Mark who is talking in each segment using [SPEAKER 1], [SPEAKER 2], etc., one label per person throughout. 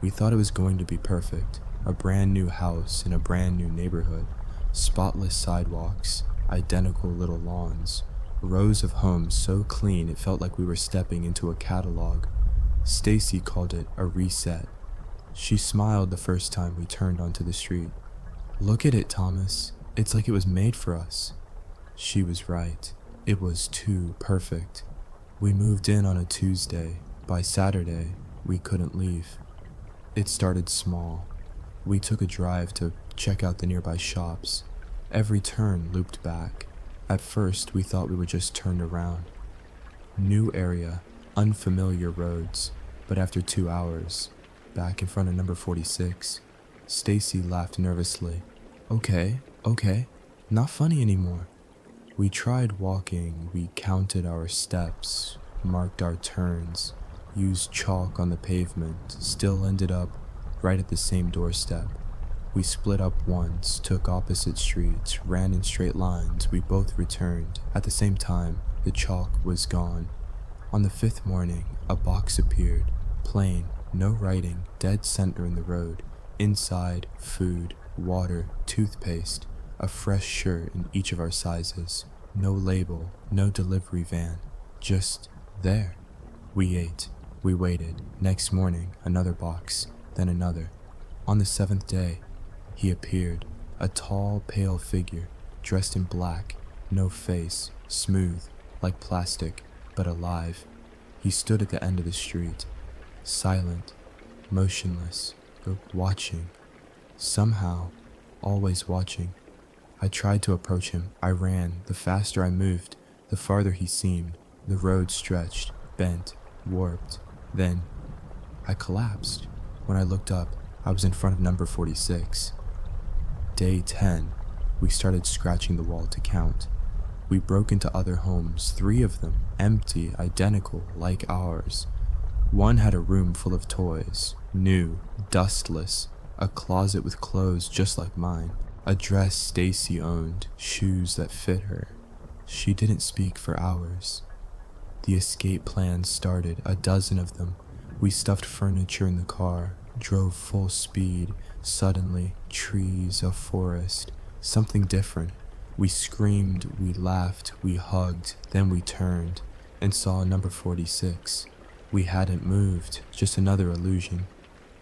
[SPEAKER 1] We thought it was going to be perfect, a brand new house in a brand new neighborhood, spotless sidewalks, identical little lawns, rows of homes so clean it felt like we were stepping into a catalog. Stacy called it a reset. She smiled the first time we turned onto the street. "Look at it, Thomas. It's like it was made for us." She was right. It was too perfect. We moved in on a Tuesday. By Saturday, we couldn't leave. It started small. We took a drive to check out the nearby shops. Every turn looped back. At first, we thought we were just turned around. New area, unfamiliar roads, but after 2 hours, back in front of number 46, Stacy laughed nervously. Okay, not funny anymore." We tried walking, we counted our steps, marked our turns, used chalk on the pavement, still ended up right at the same doorstep. We split up once, took opposite streets, ran in straight lines. We both returned. At the same time, the chalk was gone. On the 5th morning, a box appeared, plain, no writing, dead center in the road. Inside, food, water, toothpaste, a fresh shirt in each of our sizes. No label, no delivery van, just there. We ate. We waited. Next morning, another box, then another. On the 7th day, he appeared, a tall, pale figure, dressed in black, no face, smooth, like plastic, but alive. He stood at the end of the street, silent, motionless, but watching. Somehow, always watching. I tried to approach him. I ran. The faster I moved, the farther he seemed. The road stretched, bent, warped. Then, I collapsed. When I looked up, I was in front of number 46. Day 10, we started scratching the wall to count. We broke into other homes, 3 of them, empty, identical, like ours. One had a room full of toys, new, dustless, a closet with clothes just like mine, a dress Stacy owned, shoes that fit her. She didn't speak for hours. The escape plans started, a dozen of them. We stuffed furniture in the car, drove full speed. Suddenly, trees, a forest, something different. We screamed, we laughed, we hugged, then we turned and saw number 46. We hadn't moved, just another illusion.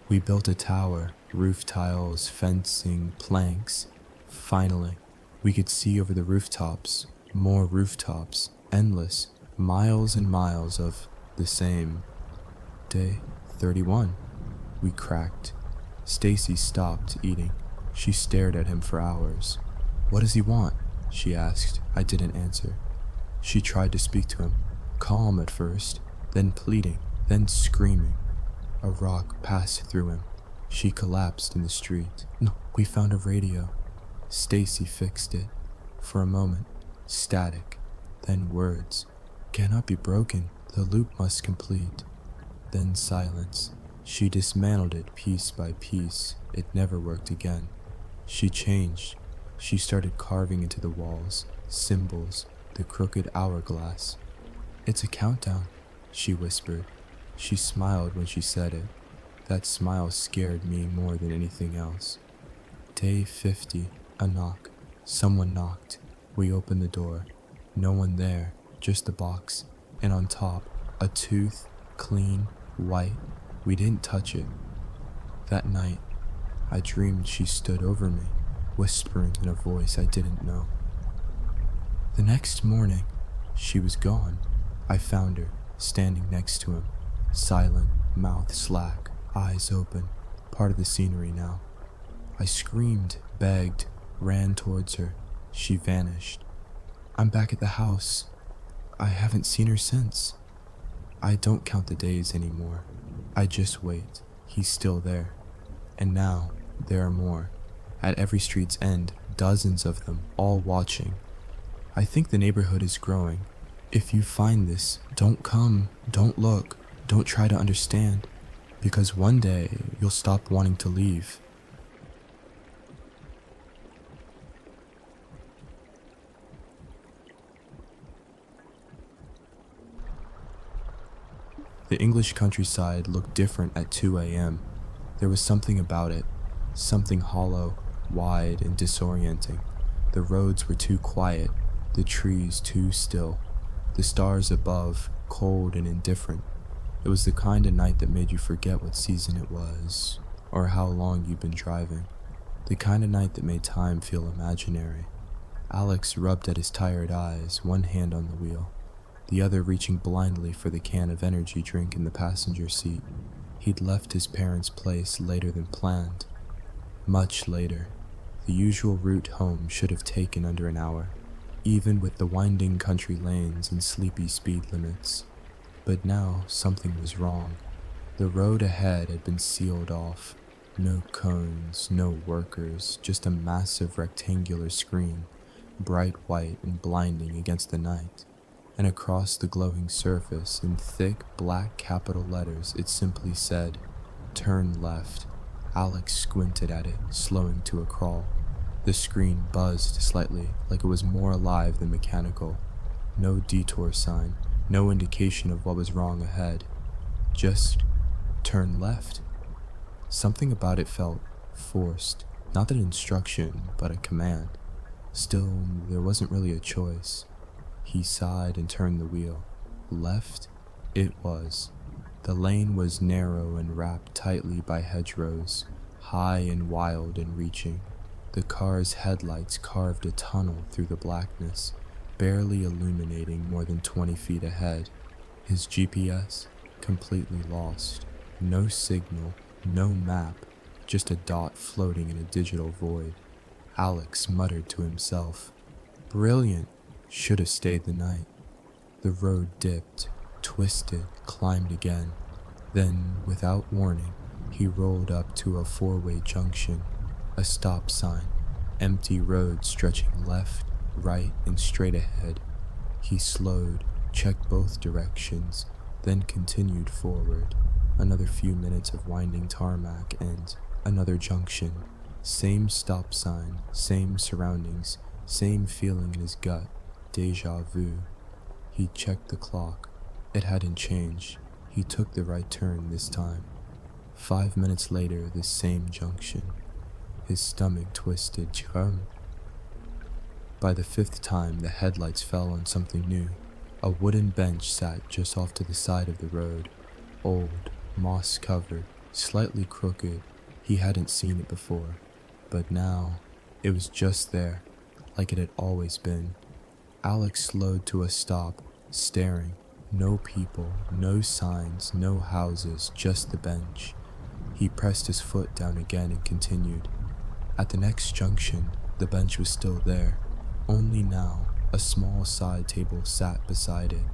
[SPEAKER 1] We built a tower, roof tiles, fencing, planks. Finally, we could see over the rooftops, more rooftops, endless, miles and miles of the same. Day 31. We cracked. Stacy stopped eating. She stared at him for hours. "What does he want?" she asked. I didn't answer. She tried to speak to him, calm at first, then pleading, then screaming. A rock passed through him. She collapsed in the street. "No, we found a radio." Stacy fixed it. For a moment, static, then words. "Cannot be broken. The loop must complete." Then silence. She dismantled it piece by piece. It never worked again. She changed. She started carving into the walls, symbols, the crooked hourglass. "It's a countdown," she whispered. She smiled when she said it. That smile scared me more than anything else. Day 50, a knock. Someone knocked. We opened the door. No one there, just the box. And on top, a tooth, clean, white. We didn't touch it. That night, I dreamed she stood over me, whispering in a voice I didn't know. The next morning, she was gone. I found her, standing next to him, silent, mouth slack, eyes open, part of the scenery now. I screamed, begged, ran towards her. She vanished. "I'm back at the house. I haven't seen her since." I don't count the days anymore. I just wait. He's still there. And now, there are more. At every street's end, dozens of them, all watching. I think the neighborhood is growing. If you find this, don't come, don't look, don't try to understand, because one day you'll stop wanting to leave. The English countryside looked different at 2 a.m. There was something about it, something hollow, wide, and disorienting. The roads were too quiet, the trees too still, the stars above cold and indifferent. It was the kind of night that made you forget what season it was, or how long you'd been driving. The kind of night that made time feel imaginary. Alex rubbed at his tired eyes, one hand on the wheel, the other reaching blindly for the can of energy drink in the passenger seat. He'd left his parents' place later than planned. Much later. The usual route home should have taken under an hour, even with the winding country lanes and sleepy speed limits. But now something was wrong. The road ahead had been sealed off. No cones, no workers, just a massive rectangular screen, bright white and blinding against the night. And across the glowing surface, in thick black capital letters, it simply said, "Turn left." Alex squinted at it, slowing to a crawl. The screen buzzed slightly, like it was more alive than mechanical. No detour sign, no indication of what was wrong ahead. Just turn left. Something about it felt forced, not an instruction, but a command. Still, there wasn't really a choice. He sighed and turned the wheel. Left it was. The lane was narrow and wrapped tightly by hedgerows, high and wild and reaching. The car's headlights carved a tunnel through the blackness, barely illuminating more than 20 feet ahead. His GPS completely lost. No signal, no map, just a dot floating in a digital void. Alex muttered to himself, "Brilliant, should have stayed the night." The road dipped, twisted, climbed again. Then, without warning, he rolled up to a four-way junction, a stop sign, empty road stretching left, right, and straight ahead. He slowed, checked both directions, then continued forward. Another few minutes of winding tarmac and another junction. Same stop sign, same surroundings, same feeling in his gut. Deja vu. He checked the clock. It hadn't changed. He took the right turn this time. 5 minutes later, the same junction. His stomach twisted. Chum. By the fifth time, the headlights fell on something new. A wooden bench sat just off to the side of the road. Old, moss-covered, slightly crooked. He hadn't seen it before. But now, it was just there, like it had always been. Alex slowed to a stop, staring. No people, no signs, no houses, just the bench. He pressed his foot down again and continued. At the next junction, the bench was still there. Only now, a small side table sat beside it,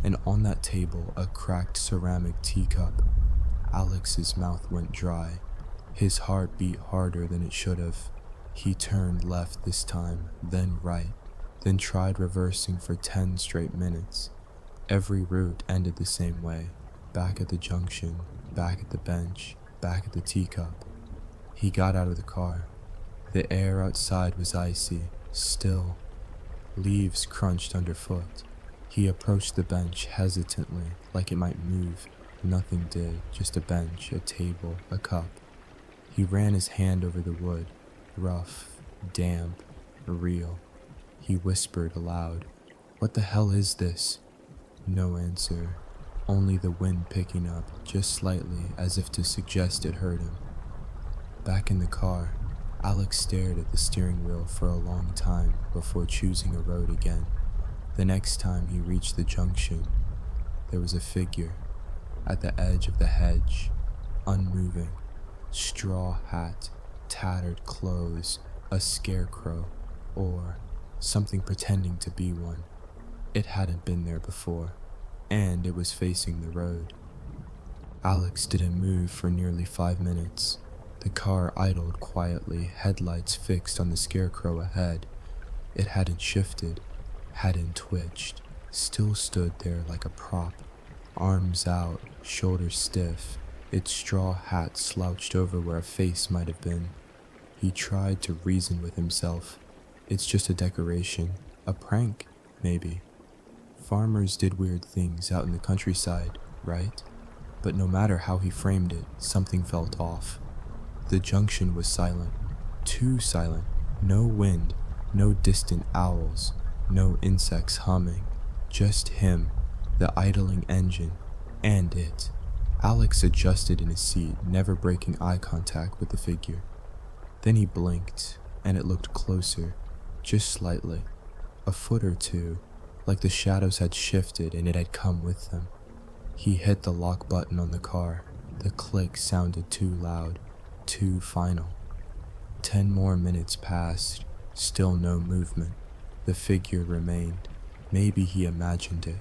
[SPEAKER 1] and on that table, a cracked ceramic teacup. Alex's mouth went dry. His heart beat harder than it should have. He turned left this time, then right, then tried reversing for 10 straight minutes. Every route ended the same way. Back at the junction, back at the bench, back at the teacup. He got out of the car. The air outside was icy, still. Leaves crunched underfoot. He approached the bench hesitantly, like it might move. Nothing did, just a bench, a table, a cup. He ran his hand over the wood, rough, damp, real. He whispered aloud, "What the hell is this?" No answer, only the wind picking up just slightly as if to suggest it hurt him. Back in the car, Alex stared at the steering wheel for a long time before choosing a road again. The next time he reached the junction, there was a figure at the edge of the hedge, unmoving, straw hat, tattered clothes, a scarecrow, or something pretending to be one. It hadn't been there before, and it was facing the road. Alex didn't move for nearly 5 minutes. The car idled quietly, headlights fixed on the scarecrow ahead. It hadn't shifted, hadn't twitched, still stood there like a prop, arms out, shoulders stiff, its straw hat slouched over where a face might have been. He tried to reason with himself. It's just a decoration, a prank, maybe. Farmers did weird things out in the countryside, right? But no matter how he framed it, something felt off. The junction was silent, too silent. No wind, no distant owls, no insects humming. Just him, the idling engine, and it. Alex adjusted in his seat, never breaking eye contact with the figure. Then he blinked, and it looked closer, just slightly. A foot or two, like the shadows had shifted and it had come with them. He hit the lock button on the car. The click sounded too loud, too final. 10 more minutes passed, still no movement. The figure remained. Maybe he imagined it.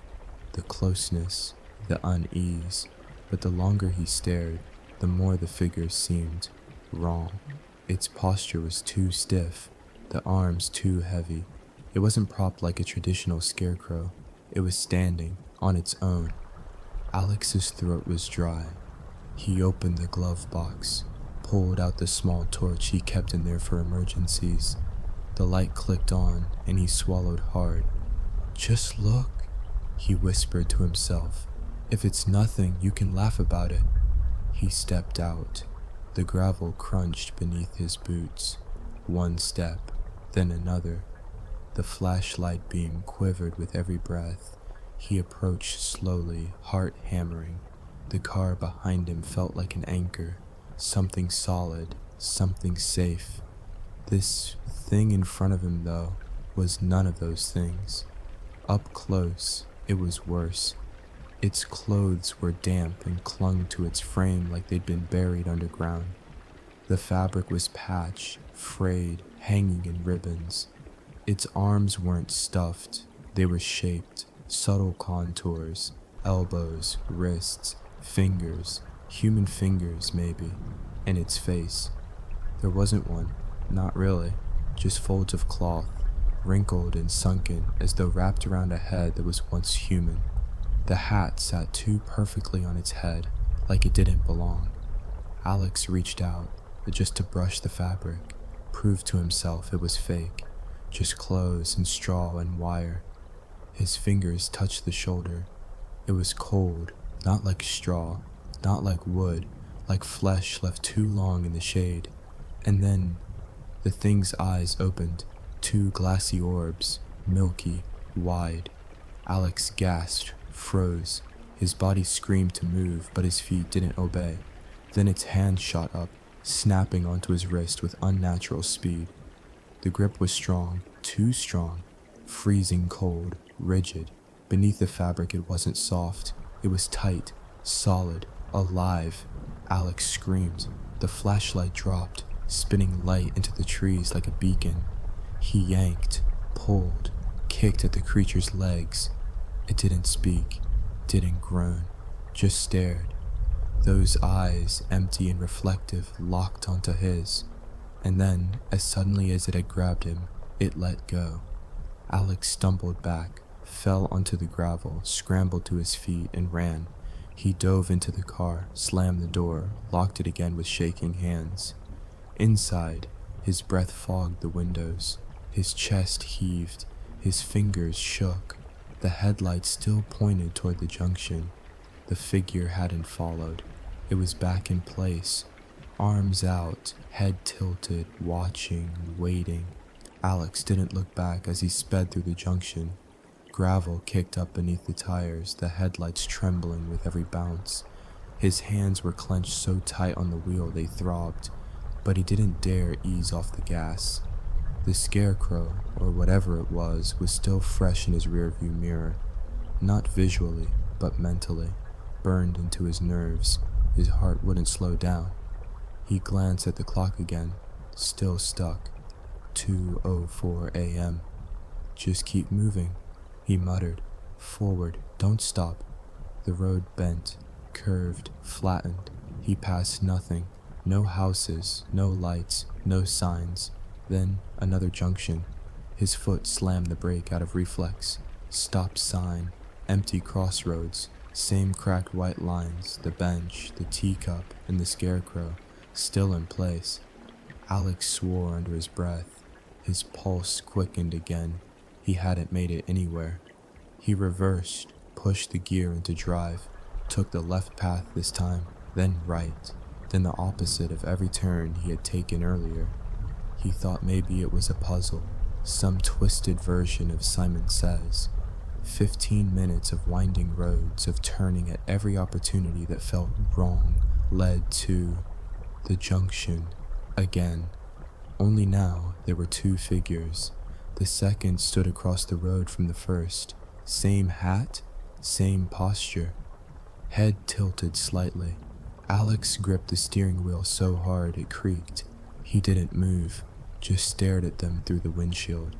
[SPEAKER 1] The closeness, the unease. But the longer he stared, the more the figure seemed wrong. Its posture was too stiff, the arms too heavy. It wasn't propped like a traditional scarecrow. It was standing, on its own. Alex's throat was dry. He opened the glove box, pulled out the small torch he kept in there for emergencies. The light clicked on, and he swallowed hard. "Just look," he whispered to himself. "If it's nothing, you can laugh about it." He stepped out. The gravel crunched beneath his boots. One step, then another. The flashlight beam quivered with every breath. He approached slowly, heart hammering. The car behind him felt like an anchor, something solid, something safe. This thing in front of him, though, was none of those things. Up close, it was worse. Its clothes were damp and clung to its frame like they'd been buried underground. The fabric was patched, frayed, hanging in ribbons. Its arms weren't stuffed, they were shaped, subtle contours, elbows, wrists, fingers, human fingers maybe, and its face. There wasn't one, not really, just folds of cloth, wrinkled and sunken as though wrapped around a head that was once human. The hat sat too perfectly on its head, like it didn't belong. Alex reached out, just to brush the fabric, prove to himself it was fake, just clothes and straw and wire. His fingers touched the shoulder. It was cold, not like straw, not like wood, like flesh left too long in the shade. And then, the thing's eyes opened, two glassy orbs, milky, wide. Alex gasped, froze. His body screamed to move, but his feet didn't obey. Then its hand shot up, snapping onto his wrist with unnatural speed. The grip was strong, too strong, freezing cold, rigid. Beneath the fabric it wasn't soft, it was tight, solid, alive. Alex screamed. The flashlight dropped, spinning light into the trees like a beacon. He yanked, pulled, kicked at the creature's legs. It didn't speak, didn't groan, just stared. Those eyes, empty and reflective, locked onto his. And then, as suddenly as it had grabbed him, it let go. Alex stumbled back, fell onto the gravel, scrambled to his feet, and ran. He dove into the car, slammed the door, locked it again with shaking hands. Inside, his breath fogged the windows. His chest heaved, his fingers shook. The headlights still pointed toward the junction. The figure hadn't followed. It was back in place, arms out, head tilted, watching, waiting. Alex didn't look back as he sped through the junction. Gravel kicked up beneath the tires, the headlights trembling with every bounce. His hands were clenched so tight on the wheel they throbbed, but he didn't dare ease off the gas. The scarecrow, or whatever it was still fresh in his rearview mirror. Not visually, but mentally, burned into his nerves. His heart wouldn't slow down. He glanced at the clock again, still stuck. 2:04 a.m. "Just keep moving," he muttered. "Forward, don't stop." The road bent, curved, flattened. He passed nothing. No houses, no lights, no signs. Then another junction. His foot slammed the brake out of reflex. Stop sign, empty crossroads, same cracked white lines, the bench, the teacup, and the scarecrow, still in place. Alex swore under his breath. His pulse quickened again. He hadn't made it anywhere. He reversed, pushed the gear into drive, took the left path this time, then right. then the opposite of every turn he had taken earlier. He thought maybe it was a puzzle, some twisted version of Simon Says. 15 minutes of winding roads, of turning at every opportunity that felt wrong, led to the junction again. Only now there were two figures. The second stood across the road from the first. Same hat, same posture. Head tilted slightly. Alex gripped the steering wheel so hard it creaked. He didn't move, just stared at them through the windshield.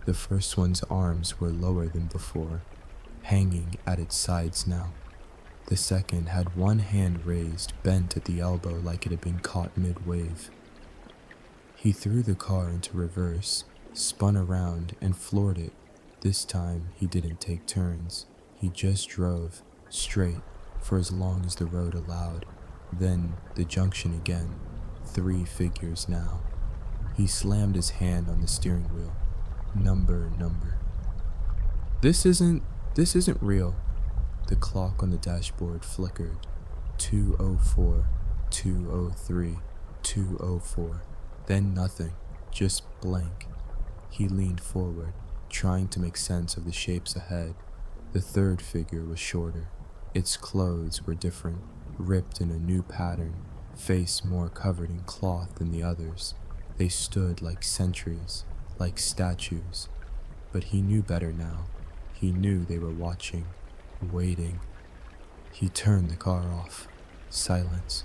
[SPEAKER 1] The first one's arms were lower than before, hanging at its sides now. The second had one hand raised, bent at the elbow like it had been caught mid-wave. He threw the car into reverse, spun around, and floored it. This time, he didn't take turns. He just drove, straight, for as long as the road allowed. Then, the junction again. 3 figures now. He slammed his hand on the steering wheel. Number. This isn't real. The clock on the dashboard flickered. 2:04, 2:03, 2:04. Then nothing, just blank. He leaned forward, trying to make sense of the shapes ahead. The third figure was shorter. Its clothes were different, ripped in a new pattern, face more covered in cloth than the others. They stood like sentries, like statues. But he knew better now. He knew they were watching, waiting. He turned the car off. Silence.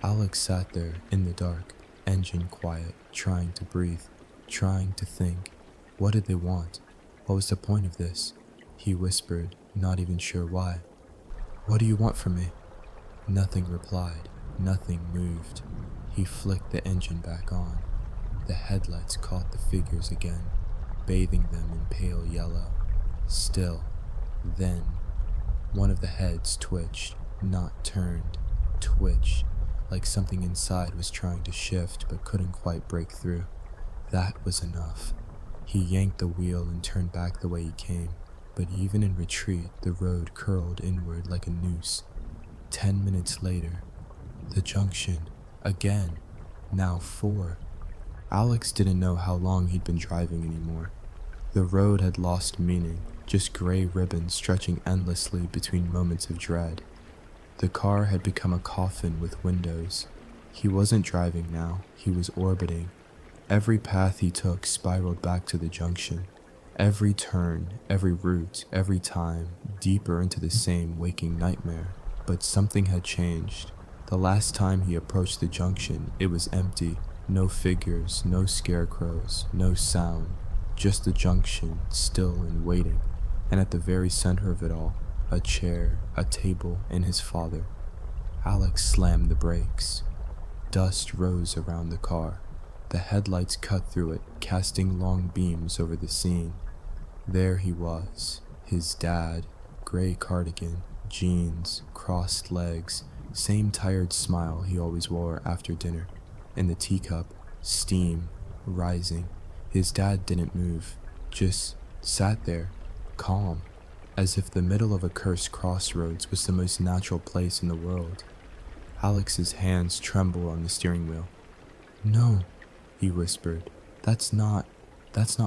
[SPEAKER 1] Alex sat there in the dark, engine quiet, trying to breathe, trying to think. What did they want? What was the point of this? He whispered, not even sure why. What do you want from me? Nothing replied. Nothing moved. He flicked the engine back on. The headlights caught the figures again, bathing them in pale yellow. Still. Then, one of the heads twitched, not turned, twitched, like something inside was trying to shift but couldn't quite break through. That was enough. He yanked the wheel and turned back the way he came, but even in retreat, the road curled inward like a noose. 10 minutes later, the junction, again, now 4. Alex didn't know how long he'd been driving anymore. The road had lost meaning, just gray ribbons stretching endlessly between moments of dread. The car had become a coffin with windows. He wasn't driving now, he was orbiting. Every path he took spiraled back to the junction. Every turn, every route, every time, deeper into the same waking nightmare. But something had changed. The last time he approached the junction, it was empty. No figures, no scarecrows, no sound. Just the junction, still and waiting. And at the very center of it all, a chair, a table, and his father. Alex slammed the brakes. Dust rose around the car. The headlights cut through it, casting long beams over the scene. There he was, his dad, gray cardigan, jeans, crossed legs, same tired smile he always wore after dinner. In the teacup, steam, rising. His dad didn't move, just sat there, calm, as if the middle of a cursed crossroads was the most natural place in the world. Alex's hands trembled on the steering wheel. "No," he whispered. That's not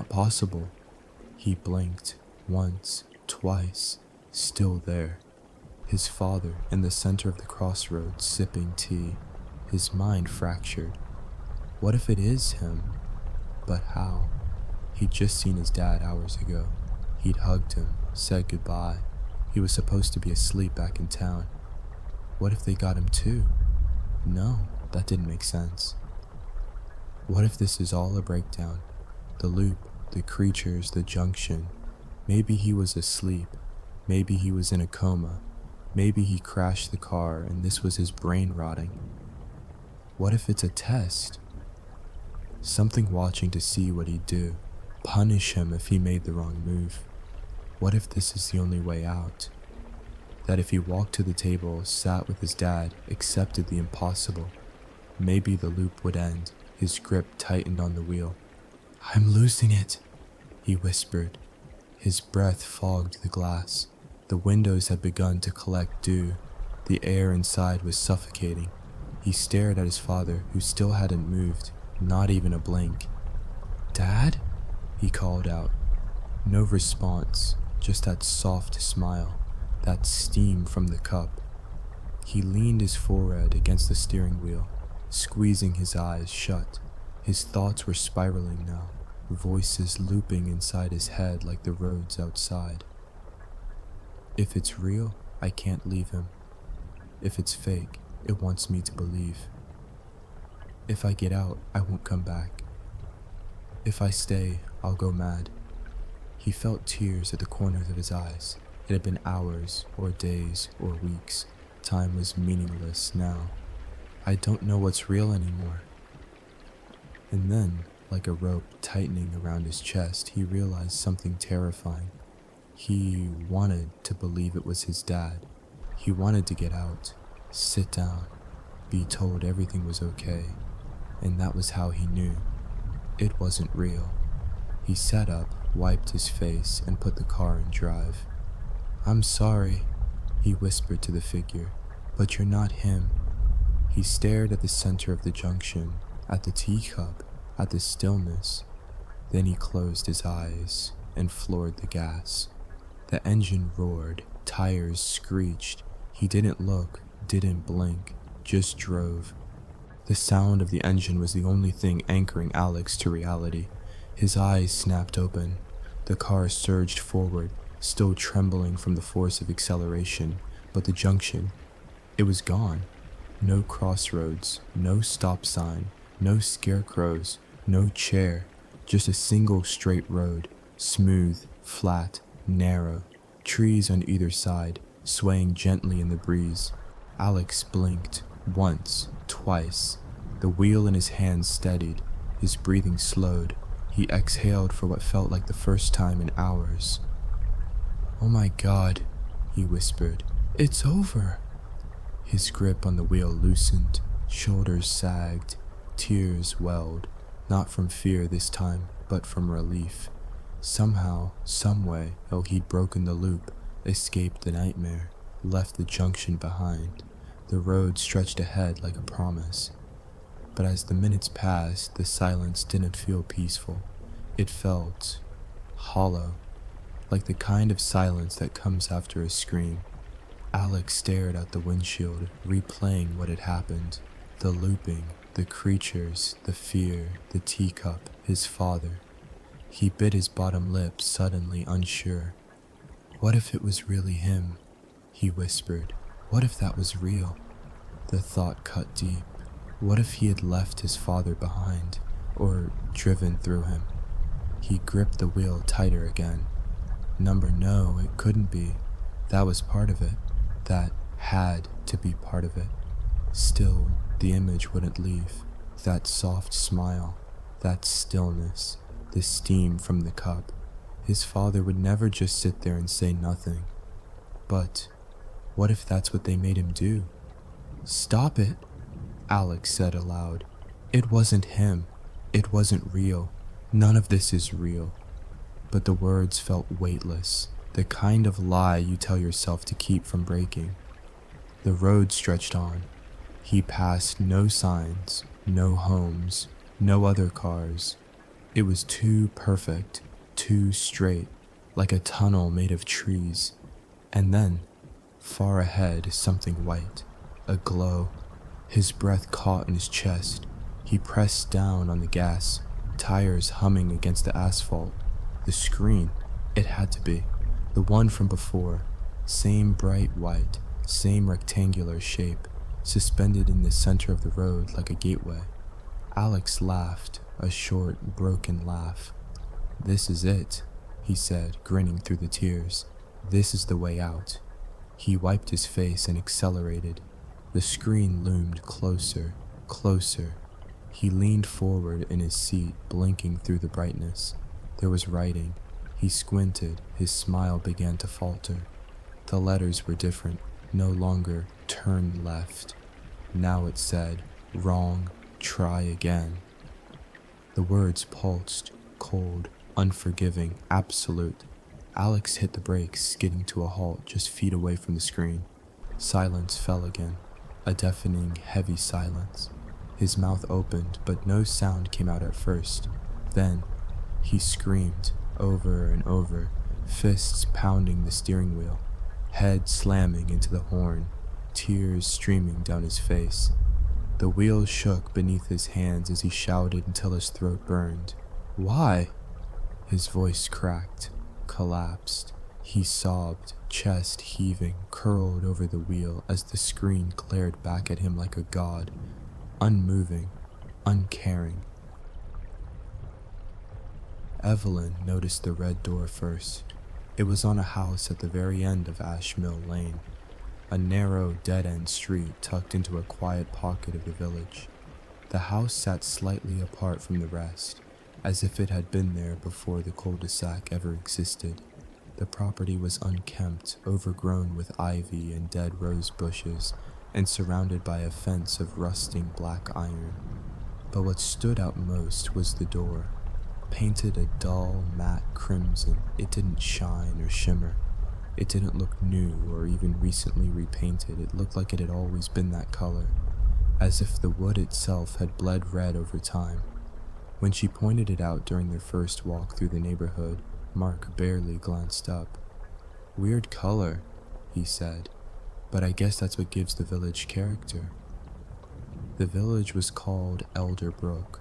[SPEAKER 1] possible." He blinked, once, twice, still there. His father in the center of the crossroads, sipping tea, his mind fractured. What if it is him? But how? He'd just seen his dad hours ago. He'd hugged him, said goodbye. He was supposed to be asleep back in town. What if they got him too? No, that didn't make sense. What if this is all a breakdown? The loop, the creatures, the junction. Maybe he was asleep. Maybe he was in a coma. Maybe he crashed the car and this was his brain rotting. What if it's a test? Something watching to see what he'd do. Punish him if he made the wrong move. What if this is the only way out? That if he walked to the table, sat with his dad, accepted the impossible, maybe the loop would end. His grip tightened on the wheel. "I'm losing it," he whispered. His breath fogged the glass. The windows had begun to collect dew. The air inside was suffocating. He stared at his father, who still hadn't moved, not even a blink. "Dad?" he called out. No response, just that soft smile, that steam from the cup. He leaned his forehead against the steering wheel, squeezing his eyes shut. His thoughts were spiraling now, voices looping inside his head like the roads outside. If it's real, I can't leave him. If it's fake, it wants me to believe. If I get out, I won't come back. If I stay, I'll go mad. He felt tears at the corners of his eyes. It had been hours, or days, or weeks. Time was meaningless now. I don't know what's real anymore. And then, like a rope tightening around his chest, he realized something terrifying. He wanted to believe it was his dad. He wanted to get out, sit down, be told everything was okay. And that was how he knew it wasn't real. He sat up, wiped his face, and put the car in drive. "I'm sorry," he whispered to the figure, "but you're not him." He stared at the center of the junction, at the teacup, at the stillness. Then he closed his eyes and floored the gas. The engine roared, tires screeched. He didn't look, didn't blink, just drove. The sound of the engine was the only thing anchoring Alex to reality. His eyes snapped open. The car surged forward, still trembling from the force of acceleration, but the junction, it was gone. No crossroads, no stop sign, no scarecrows, no chair, just a single straight road, smooth, flat, narrow, trees on either side, swaying gently in the breeze. Alex blinked, once, twice. The wheel in his hand steadied, his breathing slowed. He exhaled for what felt like the first time in hours. "Oh my God," he whispered, "it's over." His grip on the wheel loosened, shoulders sagged, tears welled, not from fear this time, but from relief. Somehow, someway, he'd broken the loop, escaped the nightmare, left the junction behind. The road stretched ahead like a promise. But as the minutes passed, the silence didn't feel peaceful. It felt hollow, like the kind of silence that comes after a scream. Alex stared out the windshield, replaying what had happened. The looping, the creatures, the fear, the teacup, his father. He bit his bottom lip, suddenly unsure. What if it was really him? He whispered. What if that was real? The thought cut deep. What if he had left his father behind, or driven through him? He gripped the wheel tighter again. No, it couldn't be. That was part of it. That had to be part of it. Still, the image wouldn't leave. That soft smile, that stillness, the steam from the cup. His father would never just sit there and say nothing. But what if that's what they made him do? "Stop it," Alex said aloud. It wasn't him. It wasn't real. None of this is real. But the words felt weightless, the kind of lie you tell yourself to keep from breaking. The road stretched on. He passed no signs, no homes, no other cars. It was too perfect, too straight, like a tunnel made of trees. And then, far ahead, something white, a glow. His breath caught in his chest. He pressed down on the gas, tires humming against the asphalt. The screen, it had to be. The one from before. Same bright white, same rectangular shape, suspended in the center of the road like a gateway. Alex laughed, a short, broken laugh. "This is it," he said, grinning through the tears. "This is the way out." He wiped his face and accelerated. The screen loomed closer, closer. He leaned forward in his seat, blinking through the brightness. There was writing. He squinted, his smile began to falter. The letters were different, no longer "turn left." Now it said, "Wrong, try again." The words pulsed, cold, unforgiving, absolute. Alex hit the brakes, skidding to a halt just feet away from the screen. Silence fell again. A deafening, heavy silence. His mouth opened, but no sound came out at first. Then, he screamed, over and over, fists pounding the steering wheel, head slamming into the horn, tears streaming down his face. The wheel shook beneath his hands as he shouted until his throat burned. Why? His voice cracked, collapsed. He sobbed, chest heaving, curled over the wheel as the screen glared back at him like a god, unmoving, uncaring. Evelyn noticed the red door first. It was on a house at the very end of Ash Mill Lane, a narrow, dead-end street tucked into a quiet pocket of the village. The house sat slightly apart from the rest, as if it had been there before the cul-de-sac ever existed. The property was unkempt, overgrown with ivy and dead rose bushes, and surrounded by a fence of rusting black iron. But what stood out most was the door. Painted a dull, matte crimson, it didn't shine or shimmer. It didn't look new or even recently repainted. It looked like it had always been that color, as if the wood itself had bled red over time. When she pointed it out during their first walk through the neighborhood, Mark barely glanced up. "Weird color," he said, "but I guess that's what gives the village character." The village was called Elderbrook,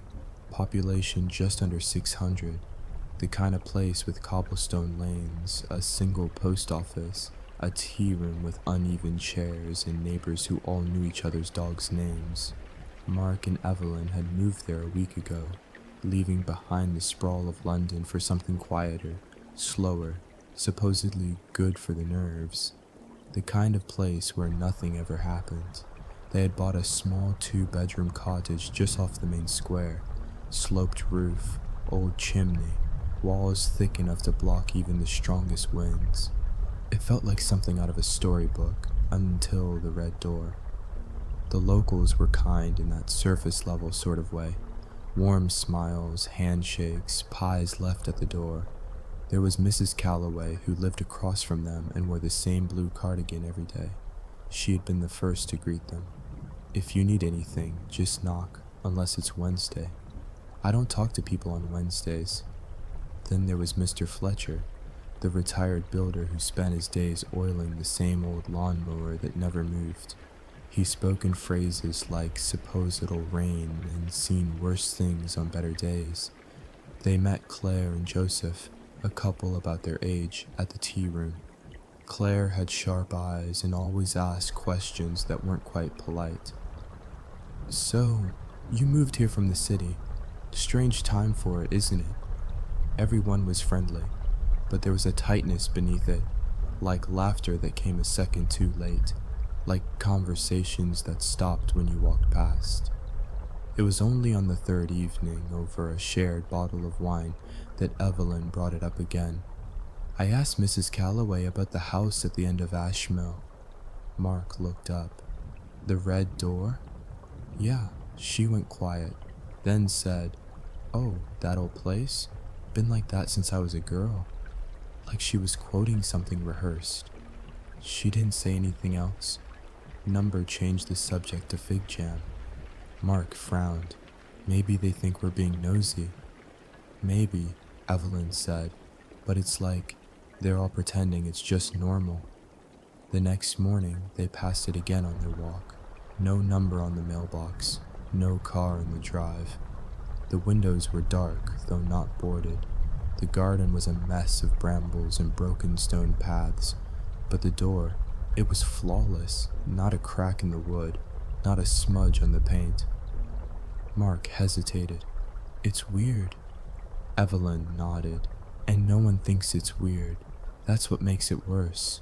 [SPEAKER 1] population just under 600, the kind of place with cobblestone lanes, a single post office, a tea room with uneven chairs, and neighbors who all knew each other's dogs' names. Mark and Evelyn had moved there a week ago, leaving behind the sprawl of London for something quieter, slower, supposedly good for the nerves, the kind of place where nothing ever happened. They had bought a small 2-bedroom cottage just off the main square, sloped roof, old chimney, walls thick enough to block even the strongest winds. It felt like something out of a storybook, until the red door. The locals were kind in that surface level sort of way. Warm smiles, handshakes, pies left at the door. There was Mrs. Calloway, who lived across from them and wore the same blue cardigan every day. She had been the first to greet them. "If you need anything, just knock, unless it's Wednesday. I don't talk to people on Wednesdays." Then there was Mr. Fletcher, the retired builder who spent his days oiling the same old lawnmower that never moved. He spoke in phrases like "suppose it'll rain" and "seen worse things on better days." They met Claire and Joseph, a couple about their age, at the tea room. Claire had sharp eyes and always asked questions that weren't quite polite. "So, you moved here from the city. Strange time for it, isn't it?" Everyone was friendly, but there was a tightness beneath it, like laughter that came a second too late, like conversations that stopped when you walked past. It was only on the third evening, over a shared bottle of wine, that Evelyn brought it up again. "I asked Mrs. Calloway about the house at the end of Ash Mill." Mark looked up. "The red door?" "Yeah." She went quiet, then said, "Oh, that old place? Been like that since I was a girl." Like she was quoting something rehearsed. She didn't say anything else. Number changed the subject to fig jam. Mark frowned. "Maybe they think we're being nosy." "Maybe," Evelyn said, "but it's like they're all pretending it's just normal." The next morning, they passed it again on their walk. No number on the mailbox, no car in the drive. The windows were dark, though not boarded. The garden was a mess of brambles and broken stone paths, but the door, it was flawless, not a crack in the wood, not a smudge on the paint. Mark hesitated. "It's weird." Evelyn nodded. "And no one thinks it's weird. That's what makes it worse."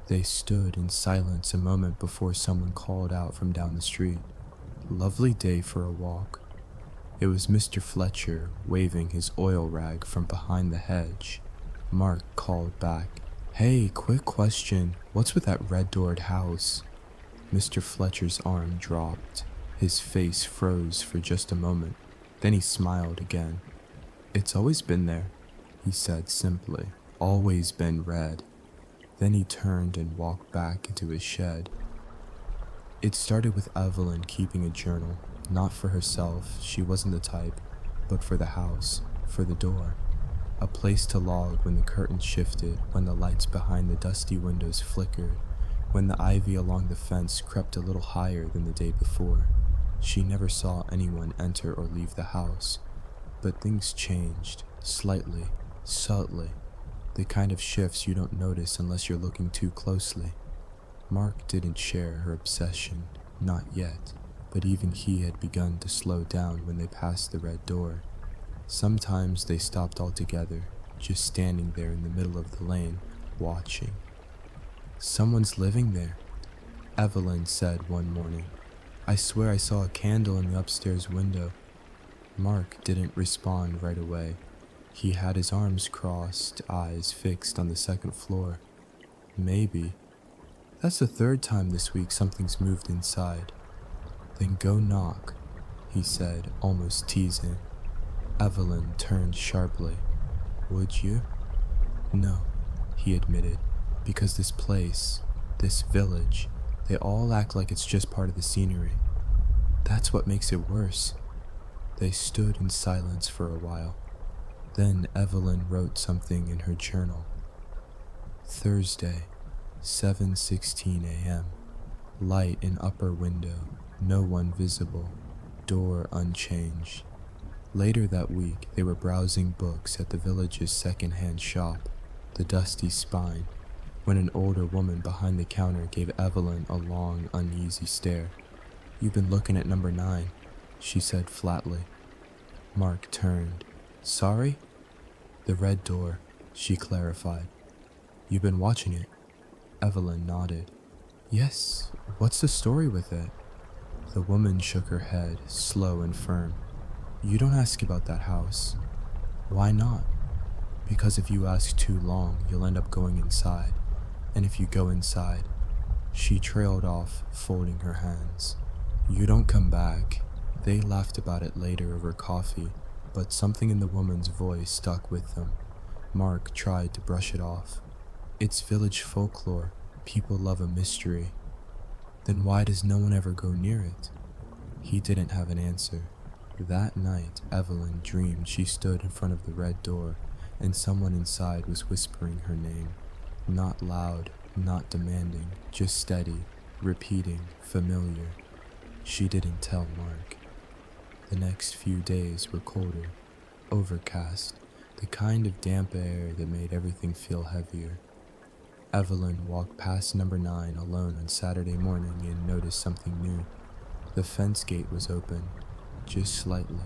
[SPEAKER 1] They stood in silence a moment before someone called out from down the street, "Lovely day for a walk." It was Mr. Fletcher, waving his oil rag from behind the hedge. Mark called back, "Hey, quick question. What's with that red-doored house?" Mr. Fletcher's arm dropped. His face froze for just a moment. Then he smiled again. "It's always been there," he said simply. "Always been red." Then he turned and walked back into his shed. It started with Evelyn keeping a journal, not for herself, she wasn't the type, but for the house, for the door. A place to log when the curtains shifted, when the lights behind the dusty windows flickered, when the ivy along the fence crept a little higher than the day before. She never saw anyone enter or leave the house, but things changed, slightly, subtly, the kind of shifts you don't notice unless you're looking too closely. Mark didn't share her obsession, not yet, but even he had begun to slow down when they passed the red door. Sometimes they stopped altogether, just standing there in the middle of the lane, watching. "Someone's living there," Evelyn said one morning. "I swear I saw a candle in the upstairs window." Mark didn't respond right away. He had his arms crossed, eyes fixed on the second floor. "Maybe. That's the third time this week something's moved inside." "Then go knock," he said, almost teasing. Evelyn turned sharply. "Would you?" "No," he admitted, "because this place, this village, they all act like it's just part of the scenery. That's what makes it worse." They stood in silence for a while. Then Evelyn wrote something in her journal. "Thursday, 7:16 a.m. Light in upper window, no one visible, door unchanged." Later that week, they were browsing books at the village's second-hand shop, the Dusty Spine, when an older woman behind the counter gave Evelyn a long, uneasy stare. "You've been looking at number 9, she said flatly. Mark turned. "Sorry?" "The red door," she clarified. "You've been watching it?" Evelyn nodded. "Yes, what's the story with it?" The woman shook her head, slow and firm. "You don't ask about that house." "Why not?" "Because if you ask too long, you'll end up going inside. And if you go inside..." She trailed off, folding her hands. "You don't come back." They laughed about it later over coffee, but something in the woman's voice stuck with them. Mark tried to brush it off. "It's village folklore. People love a mystery." "Then why does no one ever go near it?" He didn't have an answer. That night, Evelyn dreamed she stood in front of the red door, and someone inside was whispering her name. Not loud, not demanding, just steady, repeating, familiar. She didn't tell Mark. The next few days were colder, overcast, the kind of damp air that made everything feel heavier. Evelyn walked past number 9 alone on Saturday morning and noticed something new. The fence gate was open, just slightly,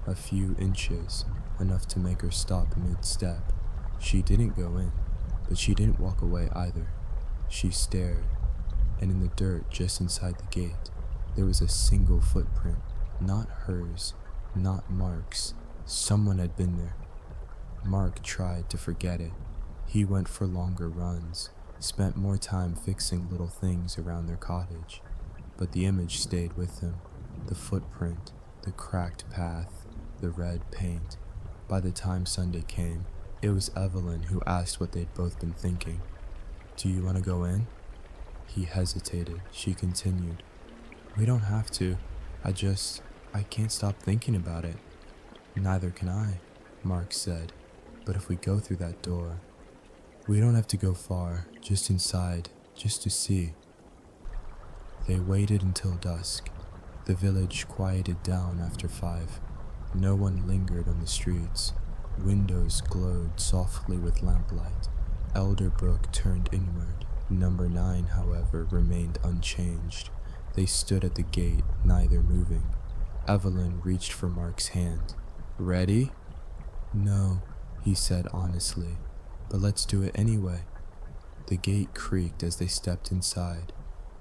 [SPEAKER 1] a few inches, enough to make her stop mid-step. She didn't go in, but she didn't walk away either. She stared, and in the dirt just inside the gate, there was a single footprint, not hers, not Mark's. Someone had been there. Mark tried to forget it. He went for longer runs, spent more time fixing little things around their cottage, but the image stayed with him, the footprint, the cracked path, the red paint. By the time Sunday came, it was Evelyn who asked what they'd both been thinking. "Do you want to go in?" He hesitated. She continued. "We don't have to. I can't stop thinking about it." "Neither can I," Mark said. "But if we go through that door..." "We don't have to go far, just inside, just to see." They waited until dusk. The village quieted down after 5. No one lingered on the streets. Windows glowed softly with lamplight. Elderbrook turned inward. Number 9, however, remained unchanged. They stood at the gate, neither moving. Evelyn reached for Mark's hand. "Ready?" "No," he said honestly, "but let's do it anyway." The gate creaked as they stepped inside.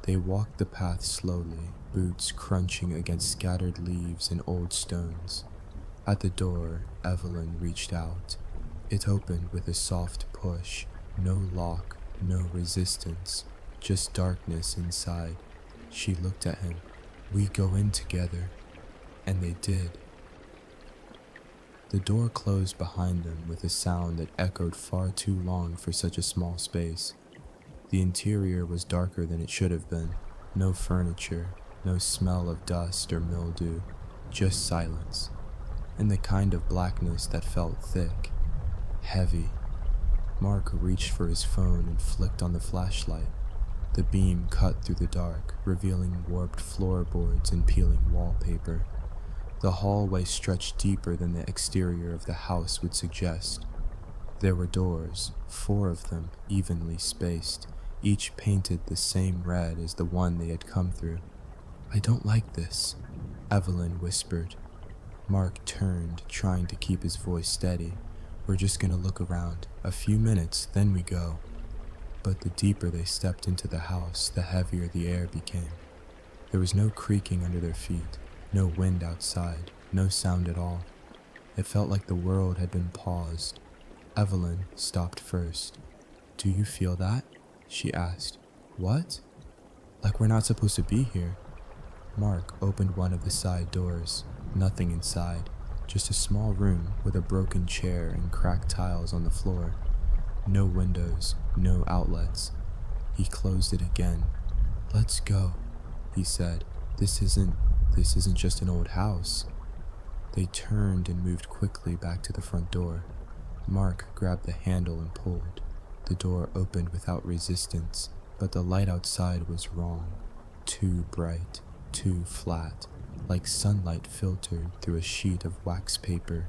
[SPEAKER 1] They walked the path slowly, boots crunching against scattered leaves and old stones. At the door, Evelyn reached out. It opened with a soft push, no lock, no resistance, just darkness inside. She looked at him. "We go in together." And they did. The door closed behind them with a sound that echoed far too long for such a small space. The interior was darker than it should have been. No furniture, no smell of dust or mildew, just silence, and the kind of blackness that felt thick, heavy. Mark reached for his phone and flicked on the flashlight. The beam cut through the dark, revealing warped floorboards and peeling wallpaper. The hallway stretched deeper than the exterior of the house would suggest. There were doors, 4 of them, evenly spaced, each painted the same red as the one they had come through. "I don't like this," Evelyn whispered. Mark turned, trying to keep his voice steady. "We're just gonna look around. A few minutes, then we go." But the deeper they stepped into the house, the heavier the air became. There was no creaking under their feet, no wind outside, no sound at all. It felt like the world had been paused. Evelyn stopped first. "Do you feel that?" she asked. "What?" "Like we're not supposed to be here." Mark opened one of the side doors. Nothing inside, just a small room with a broken chair and cracked tiles on the floor. No windows, no outlets. He closed it again. "Let's go," he said. This isn't just an old house." They turned and moved quickly back to the front door. Mark grabbed the handle and pulled. The door opened without resistance, but the light outside was wrong. Too bright, too flat, like sunlight filtered through a sheet of wax paper.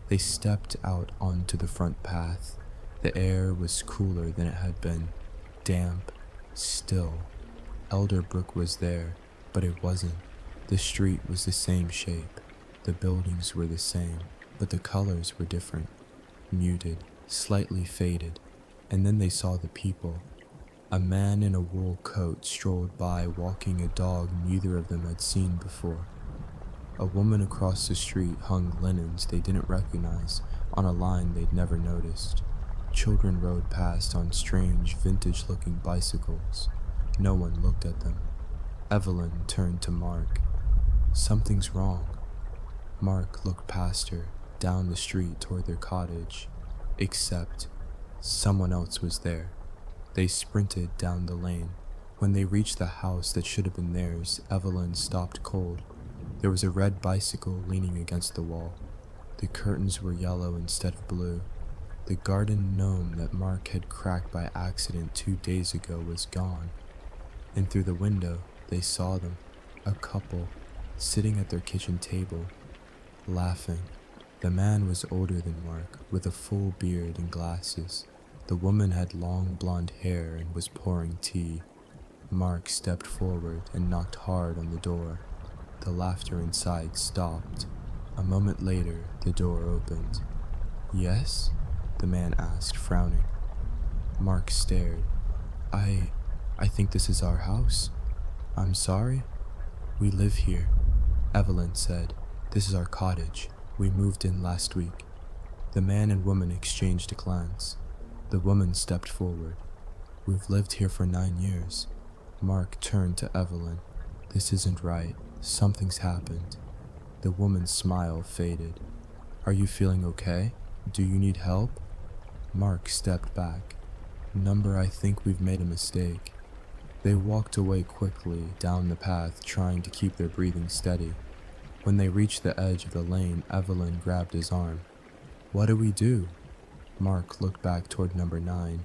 [SPEAKER 1] They stepped out onto the front path. The air was cooler than it had been, damp, still. Elderbrook was there, but it wasn't. The street was the same shape. The buildings were the same, but the colors were different. Muted, slightly faded. And then they saw the people. A man in a wool coat strolled by walking a dog neither of them had seen before. A woman across the street hung linens they didn't recognize on a line they'd never noticed. Children rode past on strange, vintage-looking bicycles. No one looked at them. Evelyn turned to Mark. "Something's wrong." Mark looked past her, down the street toward their cottage. Except someone else was there. They sprinted down the lane. When they reached the house that should have been theirs, Evelyn stopped cold. There was a red bicycle leaning against the wall. The curtains were yellow instead of blue. The garden gnome that Mark had cracked by accident 2 days ago was gone. And through the window, they saw them, a couple, sitting at their kitchen table, laughing. The man was older than Mark, with a full beard and glasses. The woman had long blonde hair and was pouring tea. Mark stepped forward and knocked hard on the door. The laughter inside stopped. A moment later, the door opened. "Yes?" the man asked, frowning. Mark stared. I think this is our house. I'm sorry." "We live here," Evelyn said. "This is our cottage. We moved in last week." The man and woman exchanged a glance. The woman stepped forward. "We've lived here for 9 years." Mark turned to Evelyn. "This isn't right. Something's happened." The woman's smile faded. "Are you feeling okay? Do you need help?" Mark stepped back. "Number, I think we've made a mistake." They walked away quickly down the path, trying to keep their breathing steady. When they reached the edge of the lane, Evelyn grabbed his arm. "What do we do?" Mark looked back toward number 9.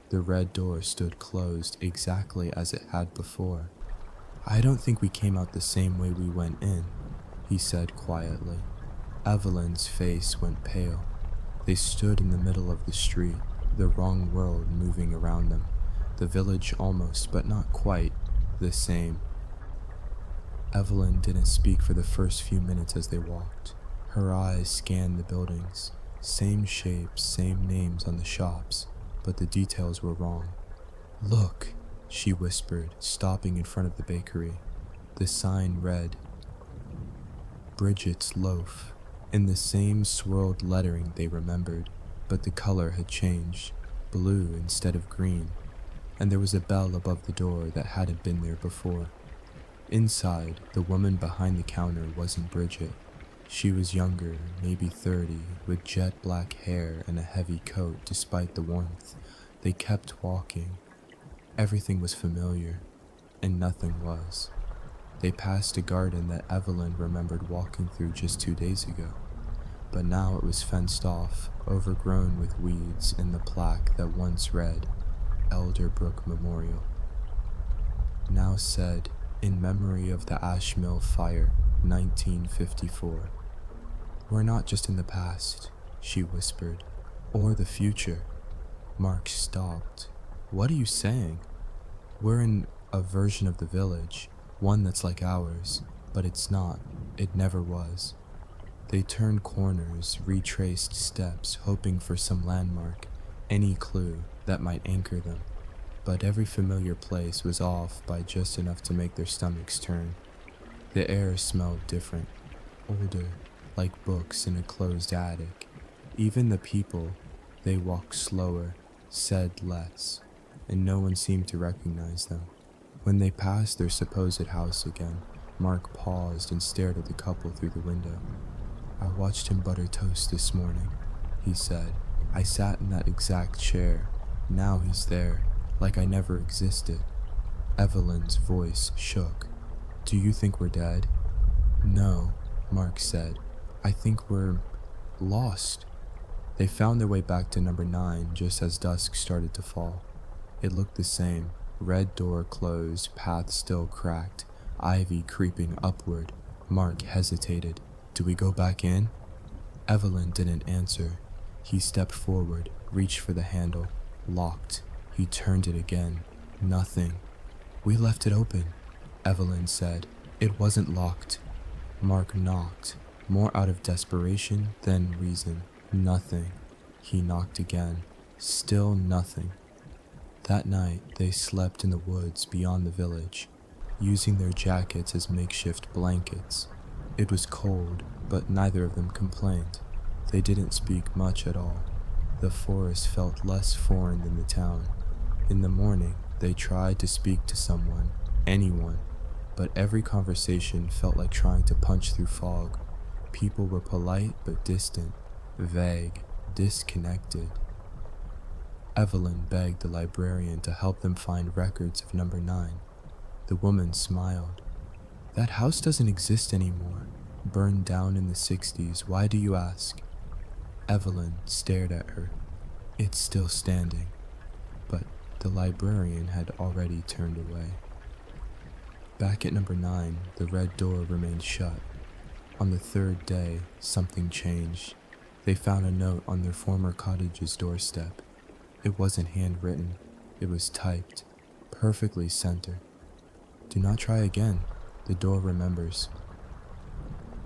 [SPEAKER 1] The red door stood closed exactly as it had before. "I don't think we came out the same way we went in," he said quietly. Evelyn's face went pale. They stood in the middle of the street, the wrong world moving around them. The village almost, but not quite, the same. Evelyn didn't speak for the first few minutes as they walked. Her eyes scanned the buildings. Same shapes, same names on the shops, but the details were wrong. "Look," she whispered, stopping in front of the bakery. The sign read, "Bridget's Loaf," in the same swirled lettering they remembered, but the color had changed, blue instead of green, and there was a bell above the door that hadn't been there before. Inside, the woman behind the counter wasn't Bridget. She was younger, maybe 30, with jet black hair and a heavy coat despite the warmth. They kept walking. Everything was familiar. and nothing was. They passed a garden that Evelyn remembered walking through just 2 days ago, but now it was fenced off, overgrown with weeds, and the plaque that once read, Elderbrook Memorial, now said, in memory of the Ash Mill Fire, 1954. We're not just in the past, she whispered, or the future. Mark stopped. What are you saying? We're in a version of the village, one that's like ours, but it's not. It never was. They turned corners, retraced steps, hoping for some landmark, any clue that might anchor them. But every familiar place was off by just enough to make their stomachs turn. The air smelled different, older, like books in a closed attic. Even the people, they walked slower, said less, and no one seemed to recognize them. When they passed their supposed house again, Mark paused and stared at the couple through the window. I watched him butter toast this morning, he said. I sat in that exact chair. Now he's there, like I never existed. Evelyn's voice shook. Do you think we're dead? No, Mark said. I think we're lost. They found their way back to number 9 just as dusk started to fall. It looked the same. Red door closed, path still cracked, ivy creeping upward. Mark hesitated. Do we go back in? Evelyn didn't answer. He stepped forward, reached for the handle. Locked. He turned it again. Nothing. We left it open, Evelyn said. It wasn't locked. Mark knocked, more out of desperation than reason. Nothing. He knocked again. Still nothing. That night, they slept in the woods beyond the village, using their jackets as makeshift blankets. It was cold, but neither of them complained. They didn't speak much at all. The forest felt less foreign than the town. In the morning, they tried to speak to someone, anyone, but every conversation felt like trying to punch through fog. People were polite but distant, vague, disconnected. Evelyn begged the librarian to help them find records of number 9. The woman smiled. That house doesn't exist anymore. Burned down in the 60s. Why do you ask? Evelyn stared at her. It's still standing. But the librarian had already turned away. Back at number 9, the red door remained shut. On the 3rd day, something changed. They found a note on their former cottage's doorstep. It wasn't handwritten. It was typed, perfectly centered. Do not try again. The door remembers.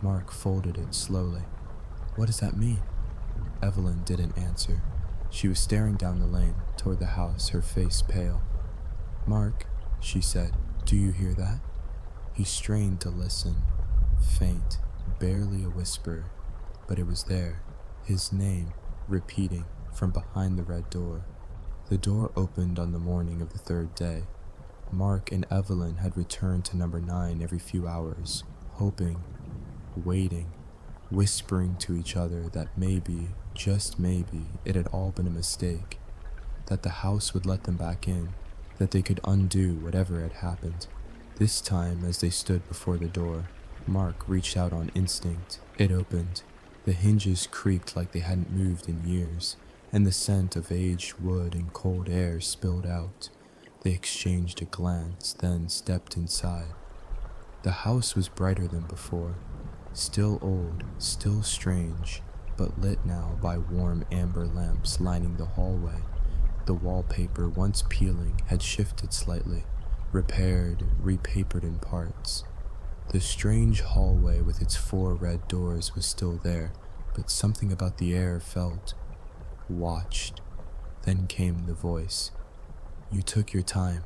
[SPEAKER 1] Mark folded it slowly. What does that mean? Evelyn didn't answer. She was staring down the lane toward the house, her face pale. Mark, she said, do you hear that? He strained to listen. Faint, barely a whisper, but it was there, his name, repeating from behind the red door. The door opened on the morning of the 3rd day. Mark and Evelyn had returned to number 9 every few hours, hoping, waiting, whispering to each other that maybe, just maybe, it had all been a mistake, that the house would let them back in, that they could undo whatever had happened. This time, as they stood before the door, Mark reached out on instinct. It opened. The hinges creaked like they hadn't moved in years, and the scent of aged wood and cold air spilled out. They exchanged a glance, then stepped inside. The house was brighter than before, still old, still strange, but lit now by warm amber lamps lining the hallway. The wallpaper, once peeling, had shifted slightly, repaired, repapered in parts. The strange hallway with its 4 red doors was still there, but something about the air felt watched. Then came the voice. You took your time.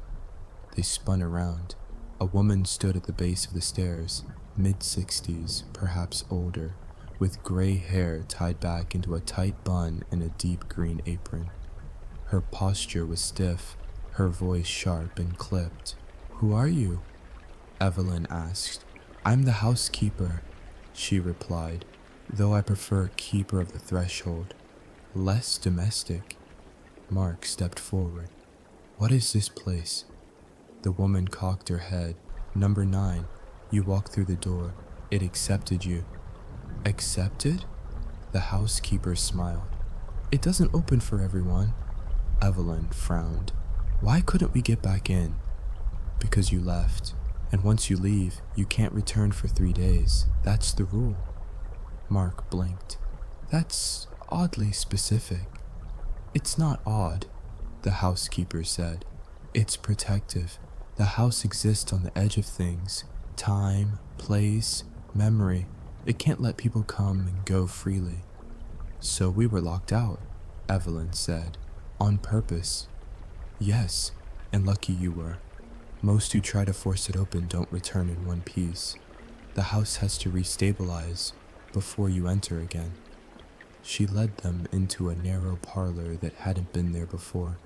[SPEAKER 1] They spun around. A woman stood at the base of the stairs, mid-60s, perhaps older, with gray hair tied back into a tight bun and a deep green apron. Her posture was stiff, her voice sharp and clipped. Who are you? Evelyn asked. I'm the housekeeper, she replied, though I prefer keeper of the threshold. Less domestic. Mark stepped forward. What is this place? The woman cocked her head. Number 9. You walked through the door. It accepted you. Accepted? The housekeeper smiled. It doesn't open for everyone. Evelyn frowned. Why couldn't we get back in? Because you left. And once you leave, you can't return for 3 days. That's the rule. Mark blinked. That's oddly specific. It's not odd, the housekeeper said. It's protective. The house exists on the edge of things. Time, place, memory. It can't let people come and go freely. So we were locked out, Evelyn said. On purpose. Yes, and lucky you were. Most who try to force it open don't return in one piece. The house has to restabilize before you enter again. She led them into a narrow parlor that hadn't been there before.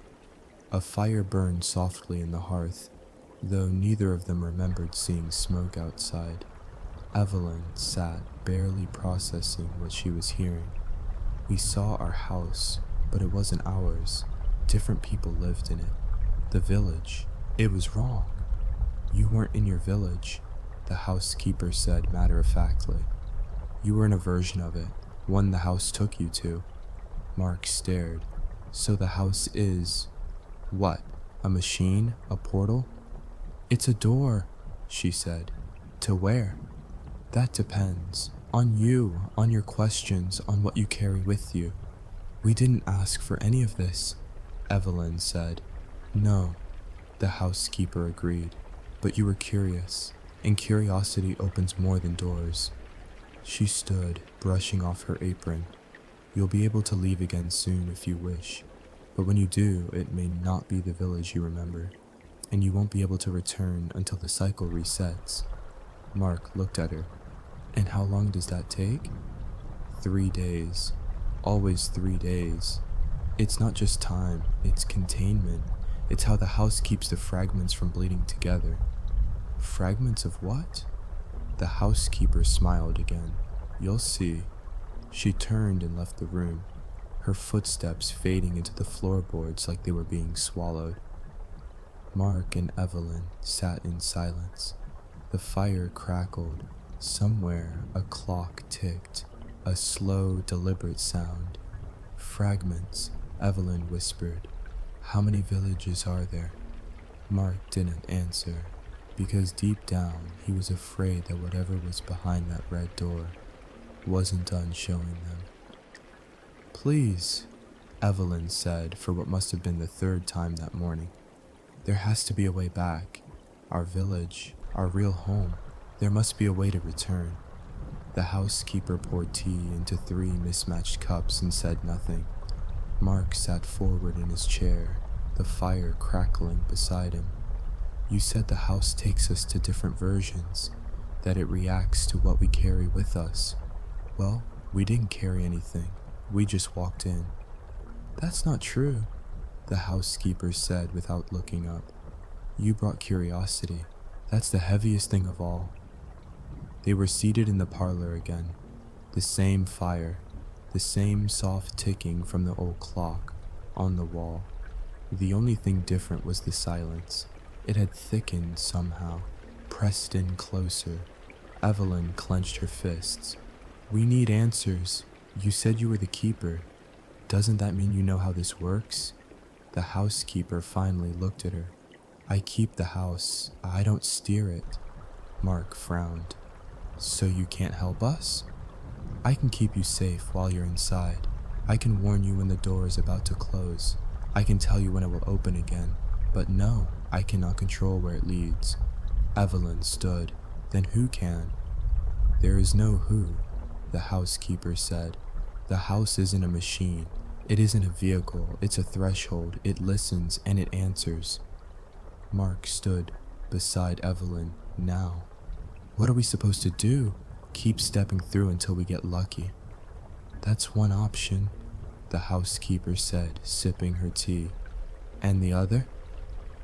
[SPEAKER 1] A fire burned softly in the hearth, though neither of them remembered seeing smoke outside. Evelyn sat, barely processing what she was hearing. We saw our house, but it wasn't ours. Different people lived in it. The village. It was wrong. You weren't in your village, the housekeeper said matter-of-factly. You were in a version of it, one the house took you to. Mark stared. So the house is... what? A machine? A portal? It's a door, she said. To where? That depends. On you, on your questions, on what you carry with you. We didn't ask for any of this, Evelyn said. No, the housekeeper agreed. But you were curious, and curiosity opens more than doors. She stood, brushing off her apron. You'll be able to leave again soon if you wish, but when you do, it may not be the village you remember, and you won't be able to return until the cycle resets. Mark looked at her. And how long does that take? 3 days. Always 3 days. It's not just time, it's containment. It's how the house keeps the fragments from bleeding together. Fragments of what? The housekeeper smiled again. You'll see. She turned and left the room, her footsteps fading into the floorboards like they were being swallowed. Mark and Evelyn sat in silence. The fire crackled. Somewhere a clock ticked, a slow, deliberate sound. Fragments, Evelyn whispered. How many villages are there? Mark didn't answer, because deep down he was afraid that whatever was behind that red door wasn't done showing them. Please, Evelyn said for what must have been the 3rd time that morning. There has to be a way back. Our village, our real home. There must be a way to return. The housekeeper poured tea into 3 mismatched cups and said nothing. Mark sat forward in his chair, the fire crackling beside him. You said the house takes us to different versions, that it reacts to what we carry with us. Well, we didn't carry anything. We just walked in. That's not true, the housekeeper said without looking up. You brought curiosity. That's the heaviest thing of all. They were seated in the parlor again. The same fire, the same soft ticking from the old clock on the wall. The only thing different was the silence. It had thickened somehow, pressed in closer. Evelyn clenched her fists. We need answers. You said you were the keeper. Doesn't that mean you know how this works? The housekeeper finally looked at her. I keep the house. I don't steer it. Mark frowned. So you can't help us? I can keep you safe while you're inside. I can warn you when the door is about to close. I can tell you when it will open again. But no, I cannot control where it leads. Evelyn stood. Then who can? There is no who, the housekeeper said. The house isn't a machine. It isn't a vehicle. It's a threshold. It listens and it answers. Mark stood beside Evelyn now. What are we supposed to do? Keep stepping through until we get lucky. That's one option, the housekeeper said, sipping her tea. And the other?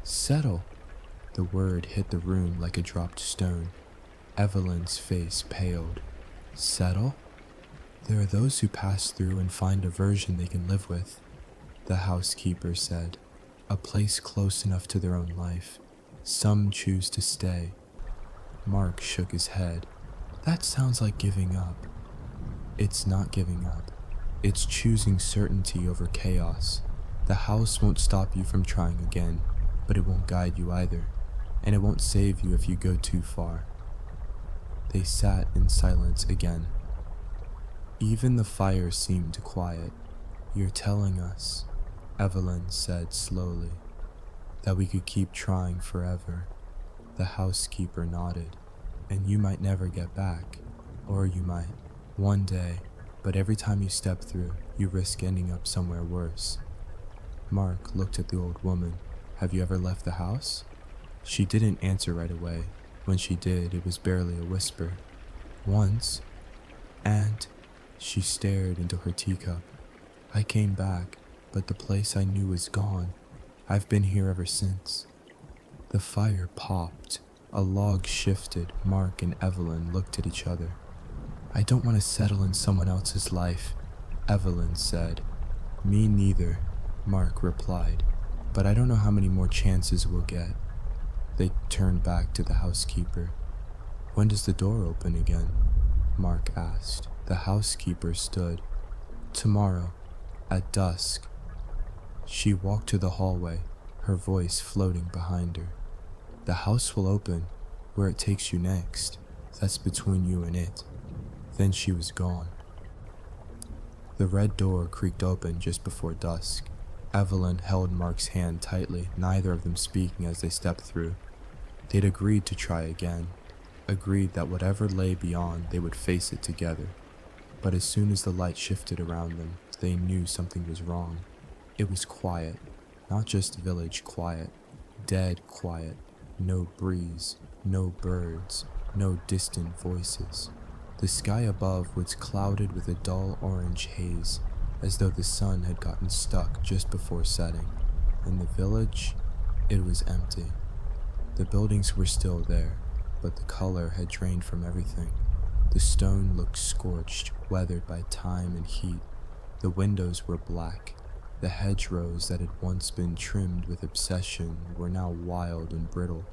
[SPEAKER 1] Settle. The word hit the room like a dropped stone. Evelyn's face paled. Settle? There are those who pass through and find a version they can live with, the housekeeper said. A place close enough to their own life. Some choose to stay. Mark shook his head. That sounds like giving up. It's not giving up. It's choosing certainty over chaos. The house won't stop you from trying again, but it won't guide you either, and it won't save you if you go too far. They sat in silence again. Even the fire seemed quiet. You're telling us, Evelyn said slowly, that we could keep trying forever. The housekeeper nodded. And you might never get back, or you might, one day, but every time you step through, you risk ending up somewhere worse. Mark looked at the old woman. Have you ever left the house? She didn't answer right away. When she did, it was barely a whisper. Once. And she stared into her teacup. I came back, but the place I knew was gone. I've been here ever since. The fire popped. A log shifted. Mark and Evelyn looked at each other. I don't want to settle in someone else's life, Evelyn said. Me neither, Mark replied, but I don't know how many more chances we'll get. They turned back to the housekeeper. When does the door open again? Mark asked. The housekeeper stood. Tomorrow, at dusk. She walked to the hallway, her voice floating behind her. The house will open where it takes you next. That's between you and it. Then she was gone. The red door creaked open just before dusk. Evelyn held Mark's hand tightly, neither of them speaking as they stepped through. They'd agreed to try again, agreed that whatever lay beyond, they would face it together. But as soon as the light shifted around them, they knew something was wrong. It was quiet, not just village quiet, dead quiet. No breeze, no birds, no distant voices. The sky above was clouded with a dull orange haze, as though the sun had gotten stuck just before setting. In the village, it was empty. The buildings were still there, but the color had drained from everything. The stone looked scorched, weathered by time and heat. The windows were black. The hedgerows that had once been trimmed with obsession were now wild and brittle,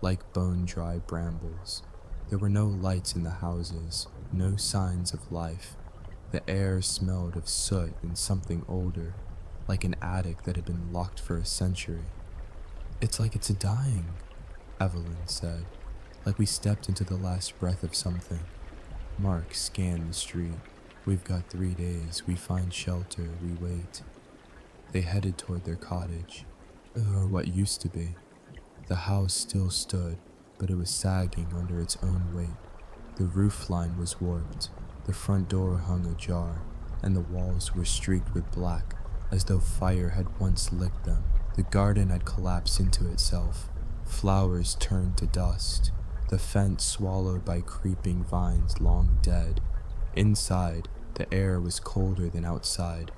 [SPEAKER 1] like bone-dry brambles. There were no lights in the houses, no signs of life. The air smelled of soot and something older, like an attic that had been locked for a century. It's like it's dying, Evelyn said, like we stepped into the last breath of something. Mark scanned the street. We've got 3 days. We find shelter. We wait. They headed toward their cottage, or what used to be. The house still stood, but it was sagging under its own weight. The roof line was warped, the front door hung ajar, and the walls were streaked with black, as though fire had once licked them. The garden had collapsed into itself. Flowers turned to dust, the fence swallowed by creeping vines long dead. Inside, the air was colder than outside.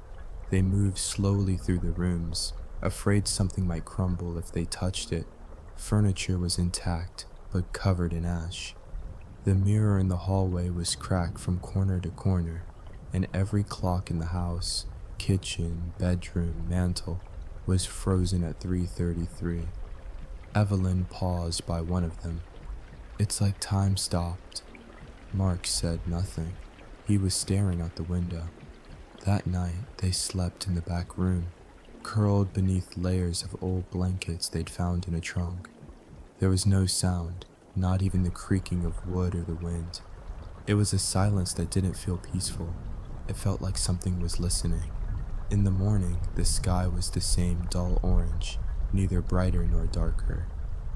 [SPEAKER 1] They moved slowly through the rooms, afraid something might crumble if they touched it. Furniture was intact, but covered in ash. The mirror in the hallway was cracked from corner to corner, and every clock in the house, kitchen, bedroom, mantel, was frozen at 3:33. Evelyn paused by one of them. It's like time stopped. Mark said nothing. He was staring out the window. That night, they slept in the back room, curled beneath layers of old blankets they'd found in a trunk. There was no sound, not even the creaking of wood or the wind. It was a silence that didn't feel peaceful. It felt like something was listening. In the morning, the sky was the same dull orange, neither brighter nor darker.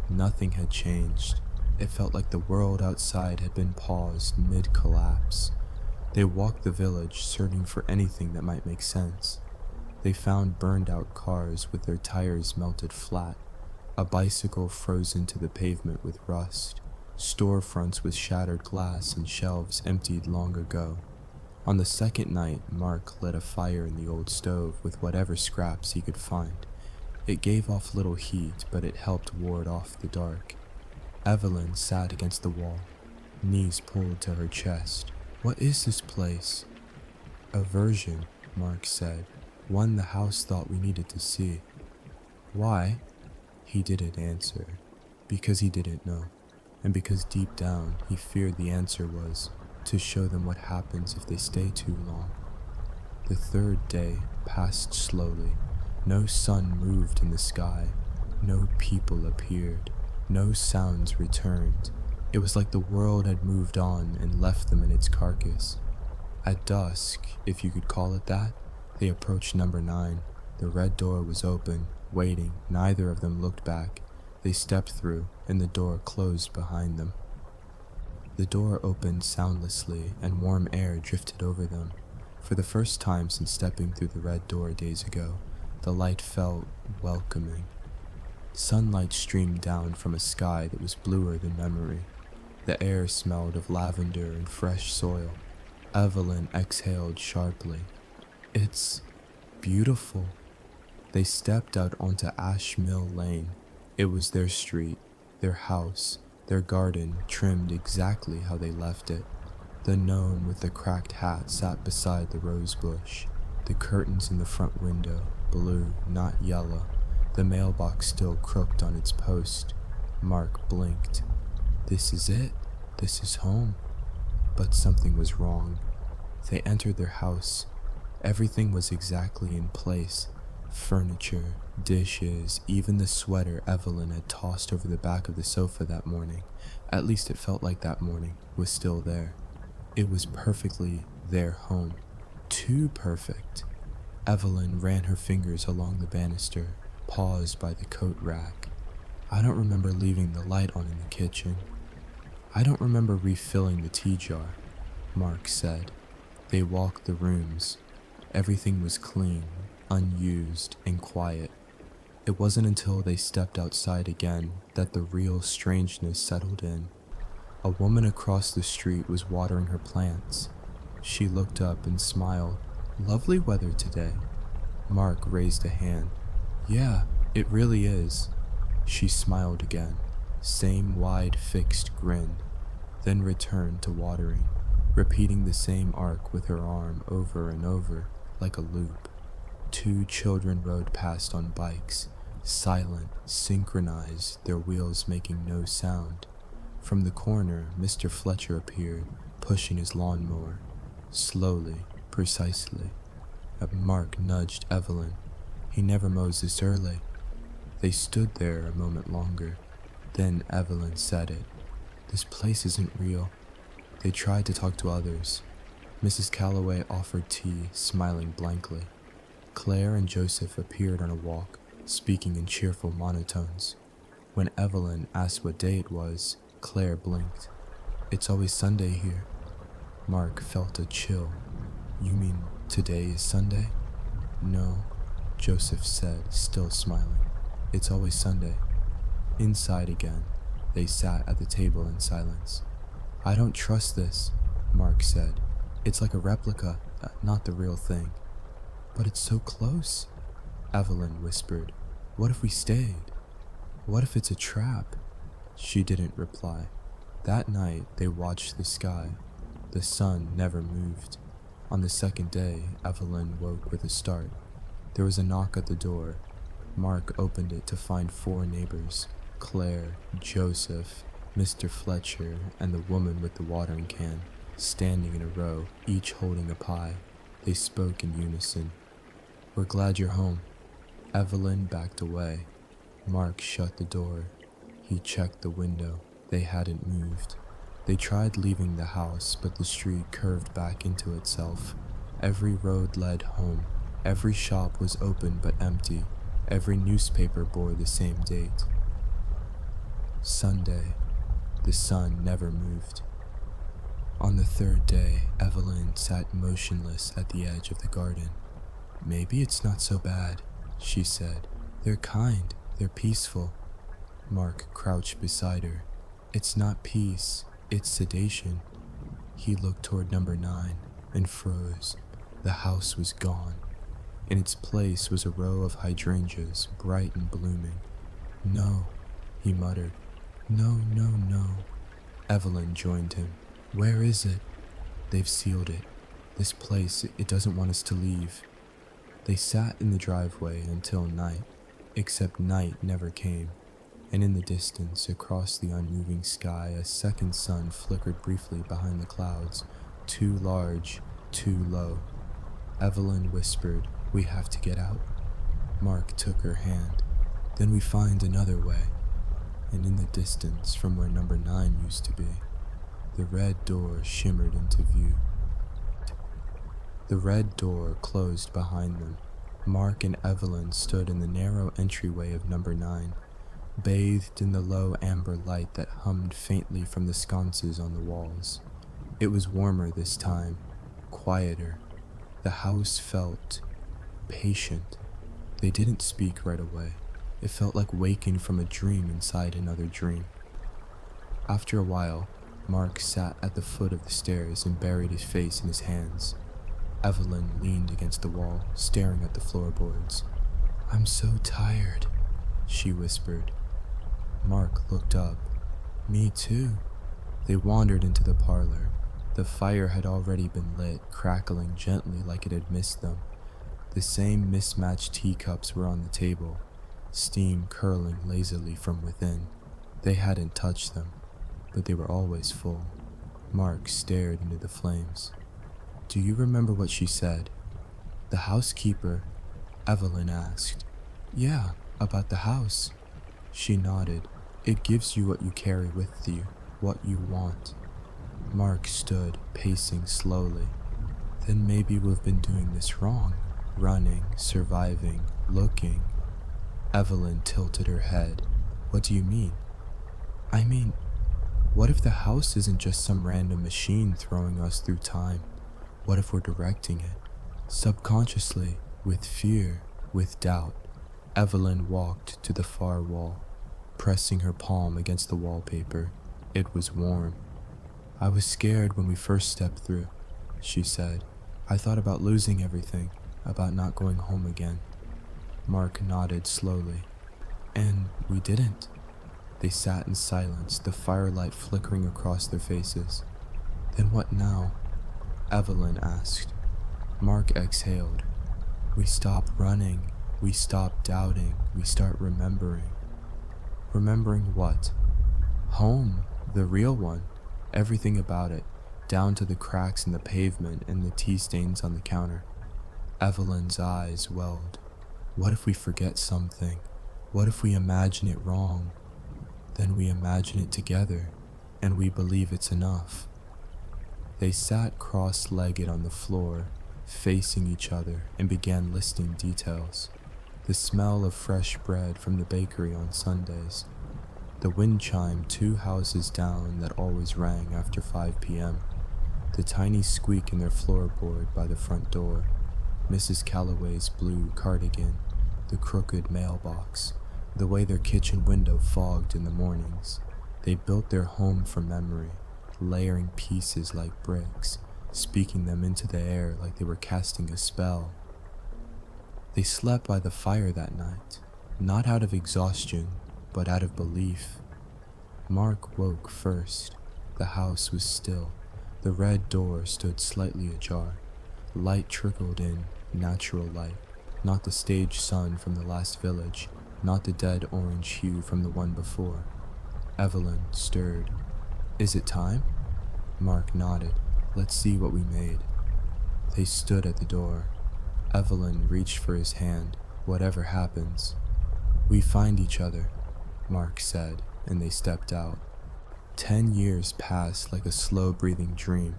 [SPEAKER 1] Nothing had changed. It felt like the world outside had been paused mid-collapse. They walked the village, searching for anything that might make sense. They found burned-out cars with their tires melted flat, a bicycle frozen to the pavement with rust, storefronts with shattered glass and shelves emptied long ago. On the second night, Mark lit a fire in the old stove with whatever scraps he could find. It gave off little heat, but it helped ward off the dark. Evelyn sat against the wall, knees pulled to her chest. What is this place? A version, Mark said. One the house thought we needed to see. Why? He didn't answer. Because he didn't know, and because deep down he feared the answer was to show them what happens if they stay too long. The third day passed slowly. No sun moved in the sky. No people appeared. No sounds returned. It was like the world had moved on and left them in its carcass. At dusk, if you could call it that, they approached number 9. The red door was open, waiting. Neither of them looked back. They stepped through, and the door closed behind them. The door opened soundlessly, and warm air drifted over them. For the first time since stepping through the red door days ago, the light felt welcoming. Sunlight streamed down from a sky that was bluer than memory. The air smelled of lavender and fresh soil. Evelyn exhaled sharply. "It's beautiful." They stepped out onto Ash Mill Lane. It was their street, their house, their garden trimmed exactly how they left it. The gnome with the cracked hat sat beside the rose bush. The curtains in the front window, blue, not yellow. The mailbox still crooked on its post. Mark blinked. This is it. This is home. But something was wrong. They entered their house. Everything was exactly in place. Furniture, dishes, even the sweater Evelyn had tossed over the back of the sofa that morning, at least it felt like that morning, was still there. It was perfectly their home. Too perfect. Evelyn ran her fingers along the banister, paused by the coat rack. "I don't remember leaving the light on in the kitchen. I don't remember refilling the tea jar," Mark said. They walked the rooms. Everything was clean, unused, and quiet. It wasn't until they stepped outside again that the real strangeness settled in. A woman across the street was watering her plants. She looked up and smiled. "Lovely weather today." Mark raised a hand. "Yeah, it really is." She smiled again, same wide fixed grin, then returned to watering, repeating the same arc with her arm over and over like a loop. 2 children rode past on bikes, silent, synchronized, their wheels making no sound. From the corner, Mr. Fletcher appeared, pushing his lawnmower. Slowly, precisely. Mark nudged Evelyn. "He never mows this early." They stood there a moment longer. Then Evelyn said it. "This place isn't real." They tried to talk to others. Mrs. Calloway offered tea, smiling blankly. Claire and Joseph appeared on a walk, speaking in cheerful monotones. When Evelyn asked what day it was, Claire blinked. "It's always Sunday here." Mark felt a chill. "You mean today is Sunday?" "No," Joseph said, still smiling. "It's always Sunday." Inside again, they sat at the table in silence. "I don't trust this," Mark said. "It's like a replica, not the real thing." "But it's so close," Evelyn whispered. "What if we stayed? What if it's a trap?" She didn't reply. That night, they watched the sky. The sun never moved. On the second day, Evelyn woke with a start. There was a knock at the door. Mark opened it to find 4 neighbors: Claire, Joseph, Mr. Fletcher, and the woman with the watering can, standing in a row, each holding a pie. They spoke in unison. "We're glad you're home." Evelyn backed away. Mark shut the door. He checked the window. They hadn't moved. They tried leaving the house, but the street curved back into itself. Every road led home. Every shop was open but empty. Every newspaper bore the same date. Sunday. The sun never moved. On the third day, Evelyn sat motionless at the edge of the garden. "Maybe it's not so bad," she said. "They're kind. They're peaceful." Mark crouched beside her. "It's not peace, it's sedation." He looked toward number 9 and froze. The house was gone. In its place was a row of hydrangeas, bright and blooming. "No," he muttered. "No, no, no." Evelyn joined him. "Where is it?" "They've sealed it. This place, it doesn't want us to leave." They sat in the driveway until night, except night never came. and in the distance, across the unmoving sky, a second sun flickered briefly behind the clouds, too large, too low. Evelyn whispered, "We have to get out." Mark took her hand. "Then we find another way." And in the distance, from where number 9 used to be, the red door shimmered into view. The red door closed behind them. Mark and Evelyn stood in the narrow entryway of number 9, bathed in the low amber light that hummed faintly from the sconces on the walls. It was warmer this time, quieter. The house felt patient. They didn't speak right away. It felt like waking from a dream inside another dream. After a while, Mark sat at the foot of the stairs and buried his face in his hands. Evelyn leaned against the wall, staring at the floorboards. "I'm so tired," she whispered. Mark looked up. "Me too." They wandered into the parlor. The fire had already been lit, crackling gently like it had missed them. The same mismatched teacups were on the table, steam curling lazily from within. They hadn't touched them, but they were always full. Mark stared into the flames. "Do you remember what she said?" "The housekeeper?" Evelyn asked. "Yeah, about the house." She nodded. "It gives you what you carry with you, what you want." Mark stood, pacing slowly. "Then maybe we've been doing this wrong. Running, surviving, looking." Evelyn tilted her head. "What do you mean?" "I mean, what if the house isn't just some random machine throwing us through time? What if we're directing it? Subconsciously, with fear, with doubt." Evelyn walked to the far wall, pressing her palm against the wallpaper. It was warm. "I was scared when we first stepped through," she said. "I thought about losing everything, about not going home again." Mark nodded slowly. "And we didn't." They sat in silence, the firelight flickering across their faces. "Then what now?" Evelyn asked. Mark exhaled. "We stop running, we stop doubting, we start remembering." "Remembering what?" "Home, the real one. Everything about it, down to the cracks in the pavement and the tea stains on the counter." Evelyn's eyes welled. "What if we forget something? What if we imagine it wrong? Then we imagine it together, and we believe it's enough." They sat cross-legged on the floor, facing each other, and began listing details. The smell of fresh bread from the bakery on Sundays. The wind chime 2 houses down that always rang after 5 p.m. The tiny squeak in their floorboard by the front door. Mrs. Calloway's blue cardigan. The crooked mailbox. The way their kitchen window fogged in the mornings. They built their home from memory, layering pieces like bricks, speaking them into the air like they were casting a spell. They slept by the fire that night, not out of exhaustion, but out of belief. Mark woke first. The house was still. The red door stood slightly ajar. Light trickled in, natural light, not the stage sun from the last village, not the dead orange hue from the one before. Evelyn stirred. "Is it time?" Mark nodded. "Let's see what we made." They stood at the door. Evelyn reached for his hand. "Whatever happens, we find each other," Mark said, and they stepped out. 10 years passed like a slow-breathing dream.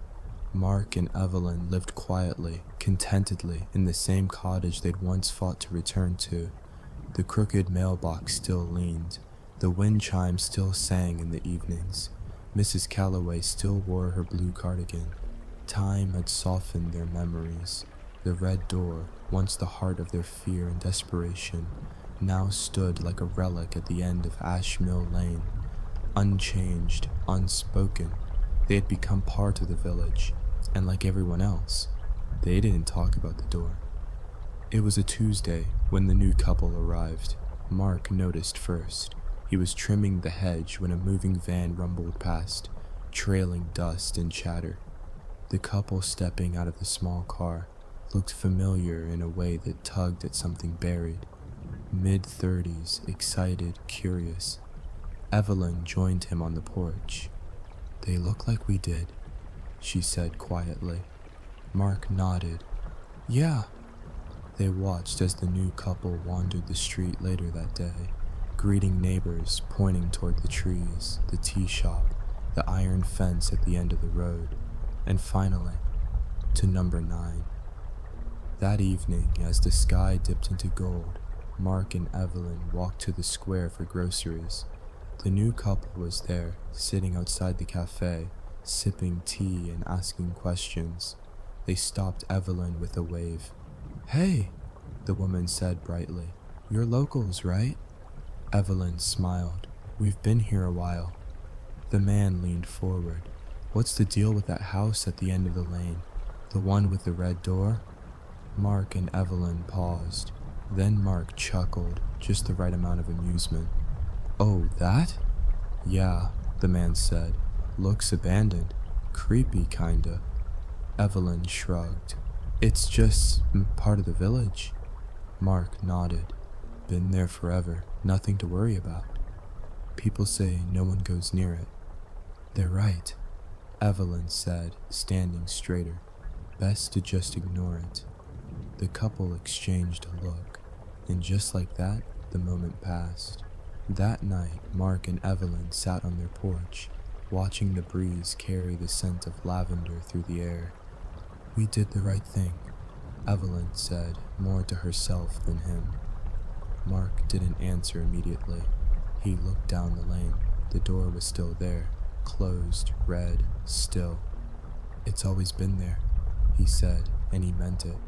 [SPEAKER 1] Mark and Evelyn lived quietly, contentedly, in the same cottage they'd once fought to return to. The crooked mailbox still leaned. The wind chime still sang in the evenings. Mrs. Calloway still wore her blue cardigan. Time had softened their memories. The red door, once the heart of their fear and desperation, now stood like a relic at the end of Ash Mill Lane. Unchanged, unspoken, they had become part of the village, and like everyone else, they didn't talk about the door. It was a Tuesday when the new couple arrived. Mark noticed first. He was trimming the hedge when a moving van rumbled past, trailing dust and chatter. The couple stepping out of the small car looked familiar in a way that tugged at something buried. Mid-30s, excited, curious. Evelyn joined him on the porch. "They look like we did," she said quietly. Mark nodded. "Yeah." They watched as the new couple wandered the street later that day, greeting neighbors, pointing toward the trees, the tea shop, the iron fence at the end of the road, and finally, to number 9. That evening, as the sky dipped into gold, Mark and Evelyn walked to the square for groceries. The new couple was there, sitting outside the cafe, sipping tea and asking questions. They stopped Evelyn with a wave. "Hey," the woman said brightly. "You're locals, right?" Evelyn smiled. "We've been here a while." The man leaned forward. "What's the deal with that house at the end of the lane? The one with the red door?" Mark and Evelyn paused. Then Mark chuckled, just the right amount of amusement. "Oh, that?" "Yeah," the man said. "Looks abandoned. Creepy, kinda." Evelyn shrugged. "It's just part of the village." Mark nodded. "Been there forever. Nothing to worry about. People say no one goes near it." "They're right," Evelyn said, standing straighter. "Best to just ignore it." The couple exchanged a look, and just like that, the moment passed. That night, Mark and Evelyn sat on their porch, watching the breeze carry the scent of lavender through the air. "We did the right thing," Evelyn said, more to herself than him. Mark didn't answer immediately. He looked down the lane. The door was still there, closed, red, still. "It's always been there," he said, and he meant it.